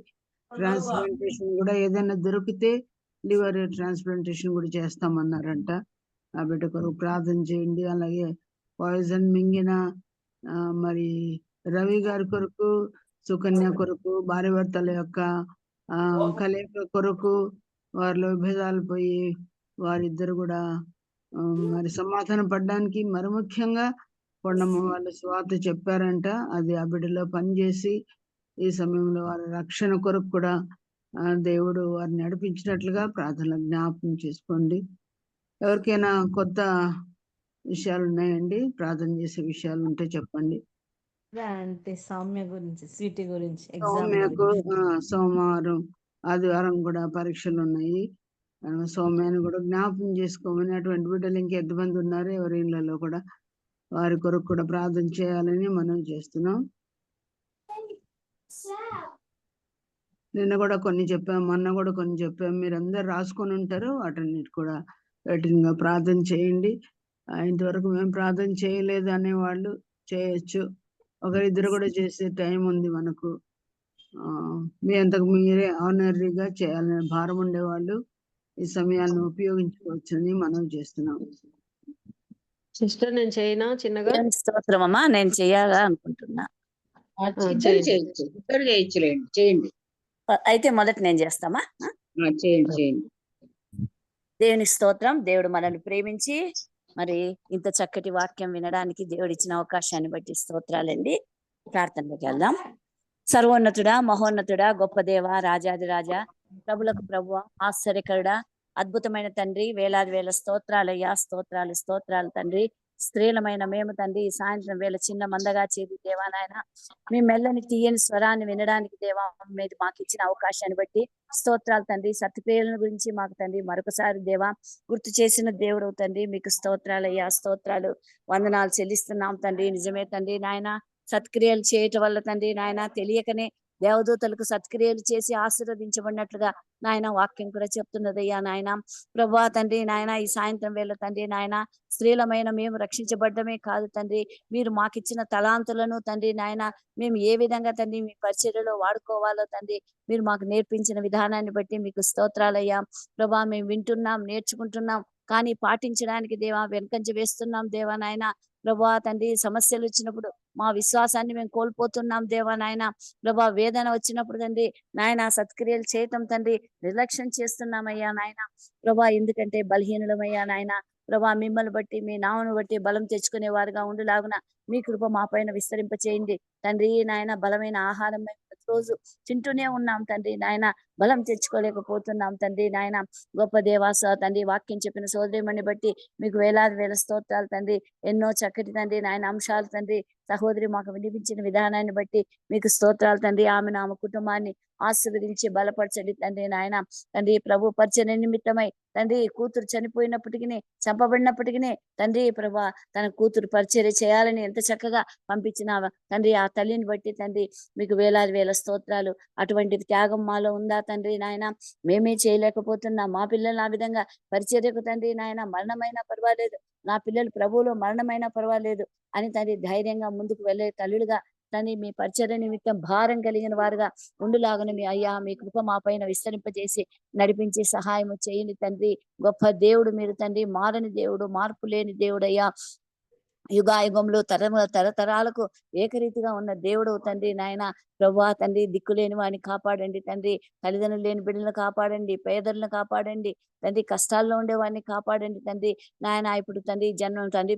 S2: ట్రాన్స్ప్లాంటేషన్ కూడా ఏదైనా దొరికితే లివర్ ట్రాన్స్ప్లాంటేషన్ కూడా చేస్తామన్నారంట. ఆ బిడ్డ కొరకు ప్రార్థన చేయండి. అలాగే పాయిజన్ మింగిన మరి రవి గారి కొరకు, సుకన్య కొరకు, భార్య భర్తల యొక్క కలయిక కొరకు, వారిలో విభేదాలు పోయి వారిద్దరు కూడా మరి సమాధానం పడడానికి, మరి ముఖ్యంగా కొండమ్మ వాళ్ళు స్వార్థ చెప్పారంట, అది ఆ బిడ్డలో పనిచేసి ఈ సమయంలో వారి రక్షణ కొరకు కూడా దేవుడు వారిని నడిపించినట్లుగా ప్రార్థనలు జ్ఞాపకం చేసుకోండి. ఎవరికైనా కొత్త విషయాలు ఉన్నాయండి, ప్రార్థన చేసే విషయాలు ఉంటే చెప్పండి.
S4: అంటే సౌమ్య గురించి, స్వీటీ గురించి,
S2: సౌమ్యకు సోమవారం ఆదివారం కూడా పరీక్షలు ఉన్నాయి. సౌమ్యాన్ని కూడా జ్ఞాపకం చేసుకోమని, అటువంటి బిడ్డలు ఇంకెంతమంది ఉన్నారు ఎవరి ఇళ్లలో కూడా వారి కొరకు కూడా ప్రార్థన చేయాలని మనం చేస్తున్నాం. నిన్న కూడా కొన్ని చెప్పాం, మొన్న కూడా కొన్ని చెప్పాం, మీరందరూ రాసుకొని ఉంటారు. వాటన్నిటి కూడా కఠినంగా ప్రార్థన చేయండి. ఇంతవరకు మేము ప్రార్థన చేయలేదు అనేవాళ్ళు చేయొచ్చు. ఒకరిద్దరు కూడా చేసే టైం ఉంది మనకు. మీ అంతకు మీరే ఆనరీగా చేయాలనే భారం ఉండేవాళ్ళు ఈ సమయాన్ని ఉపయోగించుకోవచ్చని మనం చేస్తున్నాం.
S5: సిస్టర్ నేను చేయనా చిన్నగా?
S6: స్తోత్రం అమ్మా, నేను చేయాలా అనుకుంటున్నా.
S3: చేయండి.
S6: అయితే మొదట నేను చేస్తామా?
S3: చేయండి.
S6: దేవుని స్తోత్రం. దేవుడు మనల్ని ప్రేమించి మరి ఇంత చక్కటి వాక్యం వినడానికి దేవుడు ఇచ్చిన అవకాశాన్ని బట్టి స్తోత్రాలండి. ప్రార్థనలోకి వెళ్దాం. సర్వోన్నతుడా, మహోన్నతుడా, గొప్ప దేవ, రాజాది రాజా, ప్రభులకు ప్రభువ, ఆశ్చర్యకరుడా, అద్భుతమైన తండ్రి, వేలాది వేల స్తోత్రాలయ్యా, స్తోత్రాలు తండ్రి. స్త్రీలమైన మేము తండ్రి ఈ సాయంత్రం వేళ చిన్న మందగా చేరి దేవా నాయన మీ మెల్లని తీయని స్వరాన్ని వినడానికి దేవా మీరు మాకు ఇచ్చిన అవకాశాన్ని బట్టి స్తోత్రాలు తండ్రి. సత్క్రియల గురించి మాకు తండ్రి మరొకసారి దేవా గుర్తు చేసిన దేవుడు తండ్రి, మీకు స్తోత్రాలయ్యా, స్తోత్రాలు, వందనాలు చెల్లిస్తున్నాం తండ్రి. నిజమే తండ్రి నాయన, సత్క్రియలు చేయటం వల్ల తండ్రి నాయన తెలియకనే దేవదూతలకు సత్క్రియలు చేసి ఆశీర్వదించబడినట్లుగా నాయన వాక్యం కూడా చెప్తున్నదయ్యా నాయన. ప్రభువా తండ్రి నాయన, ఈ సాయంత్రం వేళ తండ్రి నాయన స్త్రీలమైన మేము రక్షించబడ్డమే కాదు తండ్రి, మీరు మాకిచ్చిన తలాంతులను తండ్రి నాయన మేము ఏ విధంగా తండ్రి మీ పరిచర్యలో వాడుకోవాలో తండ్రి మీరు మాకు నేర్పించిన విధానాన్ని బట్టి మీకు స్తోత్రాలయ్యా. ప్రభా మేము వింటున్నాం, నేర్చుకుంటున్నాం, కానీ పాటించడానికి దేవా వెనకంజ వేస్తున్నాం దేవా నాయన. ప్రభా తండ్రి సమస్యలు వచ్చినప్పుడు మా విశ్వాసాన్ని మేము కోల్పోతున్నాం దేవా నాయన. ప్రభా వేదన వచ్చినప్పుడు తండ్రి నాయన సత్క్రియలు చేయటం తండ్రి నిర్లక్ష్యం చేస్తున్నామయ్యా నాయన. ప్రభా ఎందుకంటే బలహీనులమయ్యా నాయన. ప్రభా మిమ్మల్ని బట్టి మీ నామను బట్టి బలం తెచ్చుకునే వారుగా ఉండులాగున మీ కృప మా పైన విస్తరింప చేయండి తండ్రి నాయన. బలమైన ఆహారం రోజు తింటూనే ఉన్నాం తండ్రి నాయన, బలం తెచ్చుకోలేకపోతున్నాం తండ్రి నాయన. గొప్ప దేవాస తండ్రి, వాక్యం చెప్పిన సోదరిమణి బట్టి మీకు వేలాది వేల స్తోత్రాలు తండ్రి. ఎన్నో చక్కటి తండ్రి నాయన అంశాలు తండ్రి సహోదరి మాకు వినిపించిన విధానాన్ని బట్టి మీకు స్తోత్రాలు తండ్రి. ఆమె కుటుంబాన్ని ఆశీర్వదించి బలపరచండి తండ్రి నాయన. తండ్రి ప్రభు పరిచర్య నిమిత్తమై తండ్రి కూతురు చనిపోయినప్పటికీ, చంపబడినప్పటికీ తండ్రి ప్రభా తన కూతురు పరిచర్య చేయాలని ఎంత చక్కగా పంపించిన తండ్రి ఆ తల్లిని బట్టి తండ్రి మీకు వేలాది వేల స్తోత్రాలు. అటువంటి త్యాగం మాలో ఉందా తండ్రి నాయన? మేమే చేయలేకపోతున్నాం. మా పిల్లలు ఆ విధంగా పరిచర్యకు తండ్రి నాయన మరణమైనా పర్వాలేదు, నా పిల్లలు ప్రభువులో మరణమైనా పర్వాలేదు అని తండ్రి ధైర్యంగా ముందుకు వెళ్ళే తల్లులుగా తండ్రి మీ పరిచర్య నిమిత్తం భారం కలిగిన వారుగా ఉండులాగను మీ అయ్యా మీ కృప మా పైన విస్తరింపజేసి నడిపించి సహాయం చేయండి తండ్రి. గొప్ప దేవుడు మీరు తండ్రి, మారని దేవుడు, మార్పు లేని దేవుడు అయ్యా. యుగాయుగంలో తరతరాలకు ఏకరీతిగా ఉన్న దేవుడు తండ్రి నాయన. ప్రభువా తండ్రి దిక్కులేని వాడిని కాపాడండి తండ్రి, తల్లిదండ్రులు లేని బిడ్డలను కాపాడండి, పేదలను కాపాడండి తండ్రి, కష్టాల్లో ఉండే వాడిని కాపాడండి తండ్రి నాయన. ఇప్పుడు తండ్రి జన్మం తండ్రి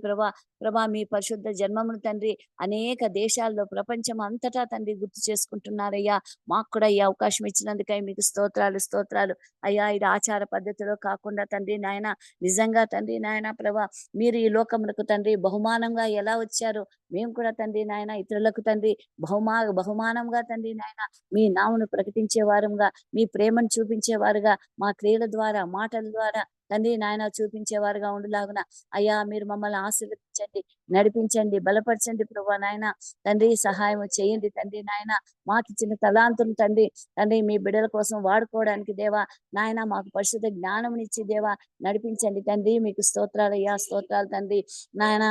S6: ప్రభా మీ పరిశుద్ధ జన్మమును తండ్రి అనేక దేశాల్లో ప్రపంచం అంతటా తండ్రి గుర్తు చేసుకుంటున్నారయ్యా. మాకు కూడా ఈ అవకాశం ఇచ్చినందుకై మీకు స్తోత్రాలు అయ్యా. ఇది ఆచార పద్ధతిలో కాకుండా తండ్రి నాయన నిజంగా తండ్రి నాయన ప్రభా మీరు ఈ లోకములకు తండ్రి బహుమానంగా ఎలా వచ్చారో మేము కూడా తండ్రి నాయన ఇతరులకు తండ్రి బహుమానంగా తండ్రి నాయన మీ నామను ప్రకటించే వారుగా, మీ ప్రేమను చూపించేవారుగా, మా క్రియల ద్వారా మాటల ద్వారా తండ్రి నాయన చూపించేవారుగా ఉండులాగున అయ్యా మీరు మమ్మల్ని ఆశీర్వదించండి, నడిపించండి, బలపరచండి ప్రభా నాయన. తండ్రి సహాయం చేయండి తండ్రి నాయన. మాకు ఇచ్చిన తలాంతులు తండ్రి మీ బిడ్డల కోసం వాడుకోవడానికి దేవా నాయన మాకు పరిశుద్ధ జ్ఞానమునిచ్చి దేవా నడిపించండి తండ్రి. మీకు స్తోత్రాలయ్యా, స్తోత్రాలు తండ్రి నాయన.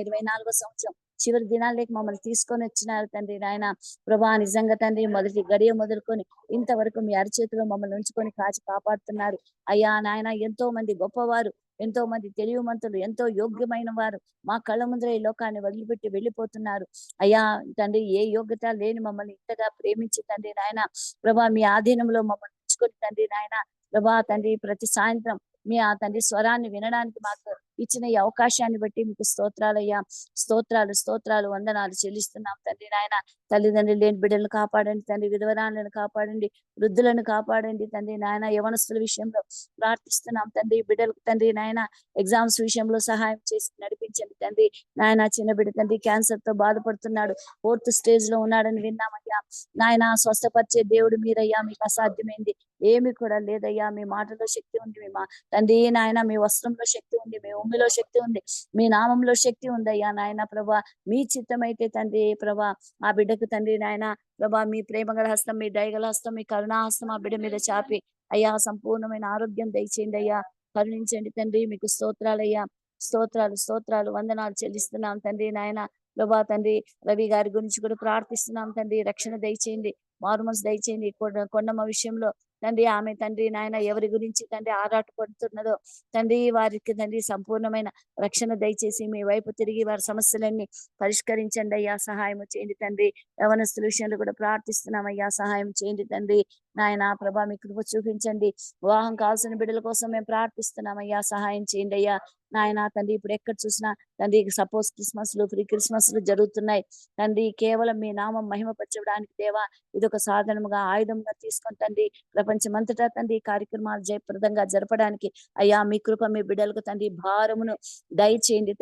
S6: 24వ సంవత్సరం చివరి దినాల్లోకి మమ్మల్ని తీసుకొని వచ్చినారు తండ్రి నాయన ప్రభా. నిజంగా తండ్రి మొదటి గడియ మొదలుకొని ఇంతవరకు మీ అరచేతిలో మమ్మల్ని ఉంచుకొని కాచి కాపాడుతున్నారు అయ్యా నాయన. ఎంతో మంది గొప్పవారు, ఎంతో మంది తెలివిమంతులు, ఎంతో యోగ్యమైన వారు మా కళ్ళ ముందర ఈ లోకాన్ని వదిలిపెట్టి వెళ్ళిపోతున్నారు అయ్యా తండ్రి. ఏ యోగ్యత లేని మమ్మల్ని ఇంతగా ప్రేమించి తండ్రి నాయన ప్రభా మీ ఆధీనంలో మమ్మల్ని ఉంచుకొని తండ్రి నాయన ప్రభా తండ్రి ప్రతి సాయంత్రం మీ ఆ తండ్రి స్వరాన్ని వినడానికి మాకు ఇచ్చిన ఈ అవకాశాన్ని బట్టి మీకు స్తోత్రాలయ్యా. స్తోత్రాలు వందనాలు చెల్లిస్తున్నాం తండ్రి నాయన. తల్లిదండ్రులు లేని బిడ్డలను కాపాడండి తండ్రి, విధవరాలను కాపాడండి, వృద్ధులను కాపాడండి తండ్రి నాయన. యవనస్తుల విషయంలో ప్రార్థిస్తున్నాం తండ్రి. బిడ్డలకు తండ్రి నాయన ఎగ్జామ్స్ విషయంలో సహాయం చేసి నడిపించండి తండ్రి నాయన. చిన్న బిడ్డ తండ్రి క్యాన్సర్ తో బాధపడుతున్నాడు, 4th స్టేజ్ లో ఉన్నాడని విన్నామయ్యా నాయన. స్వస్థపరిచే దేవుడు మీరయ్యా, మీకు అసాధ్యమైంది ఏమి కూడా లేదయ్యా. మీ మాటలో శక్తి ఉంది, మీ తండ్రి నాయన మీ వస్త్రంలో శక్తి ఉంది, మీ ఉమ్మిలో శక్తి ఉంది, మీ నామంలో శక్తి ఉందయ్యా నాయన ప్రభా. మీ చిత్తమైతే తండ్రి ప్రభా ఆ బిడ్డకు తండ్రి నాయన ప్రభా మీ ప్రేమగల హస్తం, మీ దయగల హస్తం, మీ కరుణాహస్తం ఆ బిడ్డ మీద చాపి అయ్యా సంపూర్ణమైన ఆరోగ్యం దయచేయండి అయ్యా. కరుణించండి తండ్రి. మీకు స్తోత్రాలయ్యా, స్తోత్రాలు వందనాలు చెల్లిస్తున్నాం తండ్రి నాయన ప్రభా. తండ్రి రవి గారి గురించి కూడా ప్రార్థిస్తున్నాం తండ్రి. రక్షణ దయచేయండి, మారుమనసు దయచేయండి. కొండమ్మ విషయంలో తండ్రి ఆమె తండ్రి నాయన ఎవరి గురించి తండ్రి ఆరాటపడుతున్నదో తండ్రి వారికి తండ్రి సంపూర్ణమైన రక్షణ దయచేసి మీ వైపు తిరిగి వారి సమస్యలన్నీ పరిష్కరించండి అయ్యా. సహాయం చేయండి తండ్రి. యవనస్తుల విషయంలో కూడా ప్రార్థిస్తున్నాం అయ్యా, సహాయం చేయండి తండ్రి నాయన ప్రభా. మీ కృప చూపించండి. వివాహం కావాల్సిన బిడ్డల కోసం మేము ప్రార్థిస్తున్నాం అయ్యా, సహాయం చేయండి అయ్యా నాయన తండ్రి. ఇప్పుడు ఎక్కడ చూసినా తండ్రి సపోజ్ క్రిస్మస్లు, ఫ్రీ క్రిస్మస్లు జరుగుతున్నాయి తండ్రి. కేవలం మీ నామం మహిమపరచడానికి దేవా ఇదొక సాధనముగా, ఆయుధంగా తీసుకొని తండ్రి ప్రపంచమంతటా తండ్రి కార్యక్రమాలు జయప్రదంగా జరపడానికి అయ్యా మీ కృప మీ బిడ్డలకు తండ్రి భారమును దయచేయండి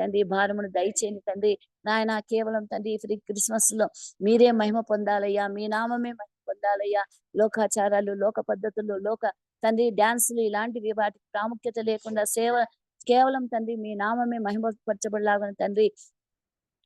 S6: తండ్రి నాయన. కేవలం తండ్రి ఫ్రీ క్రిస్మస్ లో మీరే మహిమ పొందాలయ్యా, మీ నామమే మహిమ పొందాలయ్యా. లోకాచారాలు, లోక పద్ధతులు, లోక తండ్రి డాన్సులు ఇలాంటివి వాటికి ప్రాముఖ్యత లేకుండా సేవ కేవలం తండ్రి మీ నామమే మహిమపరచబడలాగా తండ్రి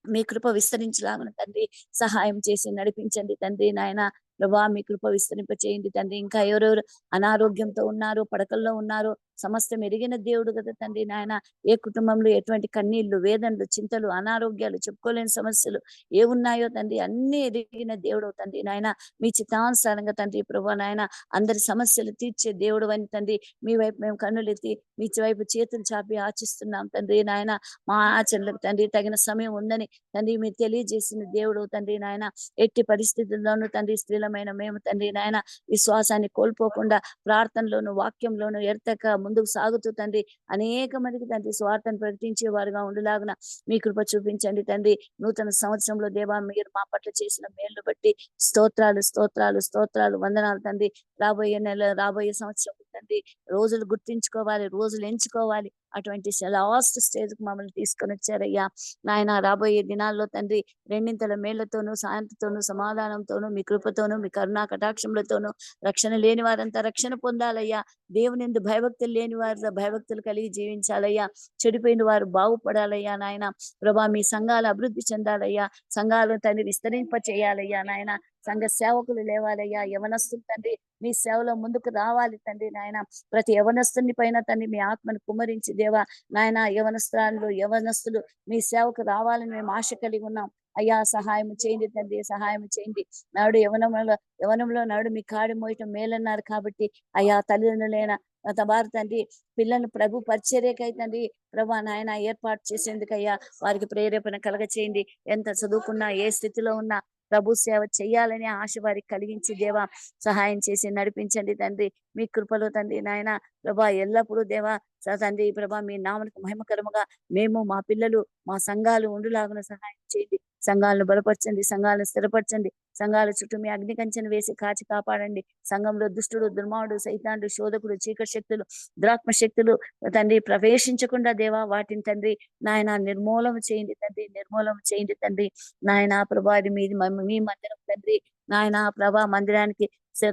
S6: మీ కృప విస్తరించలాగా తండ్రి సహాయం చేసి నడిపించండి తండ్రి నాయన ప్రభా. మీ కృప విస్తరింప చేయండి తండ్రి. ఇంకా ఎవరెవరు అనారోగ్యంతో ఉన్నారు, పడకల్లో ఉన్నారు, సమస్తం ఎరిగిన దేవుడు కదా తండ్రి నాయన. ఏ కుటుంబంలో ఎటువంటి కన్నీళ్లు, వేదనలు, చింతలు, అనారోగ్యాలు, చెప్పుకోలేని సమస్యలు ఏ ఉన్నాయో తండ్రి అన్ని ఎరిగిన దేవుడు తండ్రి నాయన. మీ చిత్తానుసారంగా తండ్రి ప్రభా నాయన అందరి సమస్యలు తీర్చే దేవుడు అని తండ్రి మీ వైపు మేము కన్నులెత్తి మీ వైపు చేతులు చాపి ఆచిస్తున్నాం తండ్రి నాయన. మా ఆచరణలకు తండ్రి తగిన సమయం ఉందని తండ్రి మీరు తెలియజేసిన దేవుడు తండ్రి నాయన. ఎట్టి పరిస్థితుల్లోనూ తండ్రి స్త్రీలమైన మేము తండ్రి నాయన విశ్వాసాన్ని కోల్పోకుండా ప్రార్థనలోను, వాక్యంలోను, ఎడతెక్క ముందుకు సాగుతూ తండ్రి అనేక మందికి తండ్రి స్వార్థను ప్రకటించే వారుగా ఉండలాగున మీ కృప చూపించండి తండ్రి. నూతన సంవత్సరంలో దేవా మీరు మా పట్ల చేసిన మేలు బట్టి స్తోత్రాలు స్తోత్రాలు స్తోత్రాలు వందనాలు తండ్రి. రాబోయే సంవత్సరం తండ్రి రోజులు గుర్తించుకోవాలి, రోజులు ఎంచుకోవాలి. అటువంటి లాస్ట్ స్టేజ్ కు మమ్మల్ని తీసుకొని వచ్చారయ్యా నాయన. రాబోయే దినాల్లో తండ్రి రెండింతల మేళ్లతోనూ శాంతితోనూ సమాధానంతోనూ మీ కృపతోనూ మీ కరుణా కటాక్షములతోనూ రక్షణ లేని వారంతా రక్షణ పొందాలయ్యా. దేవుని యందు భయభక్తులు లేని వారు భయభక్తులు కలిగి జీవించాలయ్యా. చెడిపోయిన వారు బాగుపడాలయ్యా నాయన. ప్రభా మీ సంఘాలు అభివృద్ధి చెందాలయ్యా. సంఘాలను తండ్రి విస్తరింప చేయాలయ్యా నాయన. సంఘ సేవకులు లేవాలయ్యా. యవనస్తులు తండ్రి మీ సేవలో ముందుకు రావాలి తండ్రి నాయన. ప్రతి యవనస్తుని పైన తండ్రి మీ ఆత్మను కుమ్మరించి దేవా నాయన. యవనస్తులు మీ సేవకు రావాలని మేము ఆశ కలిగి ఉన్నాం అయ్యా. సహాయం చేయండి తండ్రి, సహాయం చేయండి. నాడు యవనంలో నాడు మీ కాడి మోయటం మేలన్నారు కాబట్టి అయ్యా తల్లిదండ్రులైన వారు తండ్రి పిల్లలను ప్రభు పరిచర్యకై తండ్రి ప్రభా నాయన ఏర్పాటు చేసేందుకయ్యా వారికి ప్రేరేపణ కలగ చేయండి. ఎంత చదువుకున్నా ఏ స్థితిలో ఉన్నా ప్రభు సేవ చేయాలని ఆశ వారికి కలిగించి దేవా సహాయం చేసి నడిపించండి తండ్రి. మీ కృపలో తండ్రి నాయన ప్రభా ఎల్లప్పుడూ దేవా తండ్రి ప్రభా మీ నామకు మహిమకరముగా మేము మా పిల్లలు మా సంఘాలు ఉండులాగున సహాయం చేయండి. సంఘాలను బలపరచండి, సంఘాలను స్థిరపరచండి. సంఘాల చుట్టూ మీ అగ్ని కంచెను వేసి కాచి కాపాడండి. సంఘంలో దుష్టుడు, దుర్మాడు, సైతానుడు, శోధకుడు, చీకటి శక్తులు, ద్రాత్మ శక్తులు తండ్రి ప్రవేశించకుండా దేవా వాటిని తండ్రి నాయన నిర్మూలన చేయండి తండ్రి, నిర్మూలన చేయండి తండ్రి నాయన. ప్రభా అది మీ మందిరం తండ్రి నాయన. ప్రభా మందిరానికి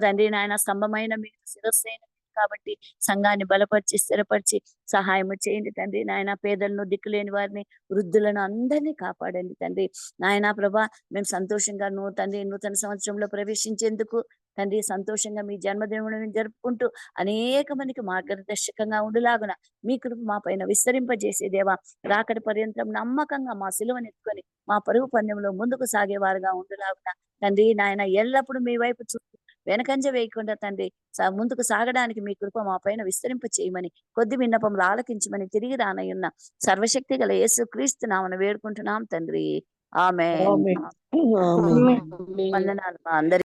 S6: తండ్రి నాయన స్తంభమైన మీరు శిరస్సైన కాబట్టి సంఘాన్ని బలపరిచి స్థిరపరిచి సహాయం చేయండి తండ్రి నాయన. పేదలను, దిక్కులేని వారిని, వృద్ధులను అందరినీ కాపాడండి తండ్రి నాయన. ప్రభా మేము సంతోషంగా నూతన సంవత్సరంలో ప్రవేశించేందుకు తండ్రి సంతోషంగా మీ జన్మదినములను జరుపుకుంటూ అనేక మందికి మార్గదర్శకంగా ఉండులాగున మీ కృప మా పైన విస్తరింపజేసే దేవా రాకడ పర్యంతం నమ్మకంగా మా సిలువను ఎత్తుకొని మా పరుగు పందెంలో ముందుకు సాగేవారుగా ఉండులాగున తండ్రి నాయన. ఎల్లప్పుడూ మీ వైపు చూస్తూ వెనకంజ వేయకుండా తండ్రి ముందుకు సాగడానికి మీ కృప మా పైన విస్తరింప చేయమని కొద్ది విన్నపములు ఆలకించమని తిరిగి రానయ్యున్న సర్వశక్తి గల యేసు క్రీస్తు నామమున వేడుకుంటున్నాం తండ్రి. ఆమేన్.
S5: ఆమేన్.
S6: వందనాలు మా అందరికీ.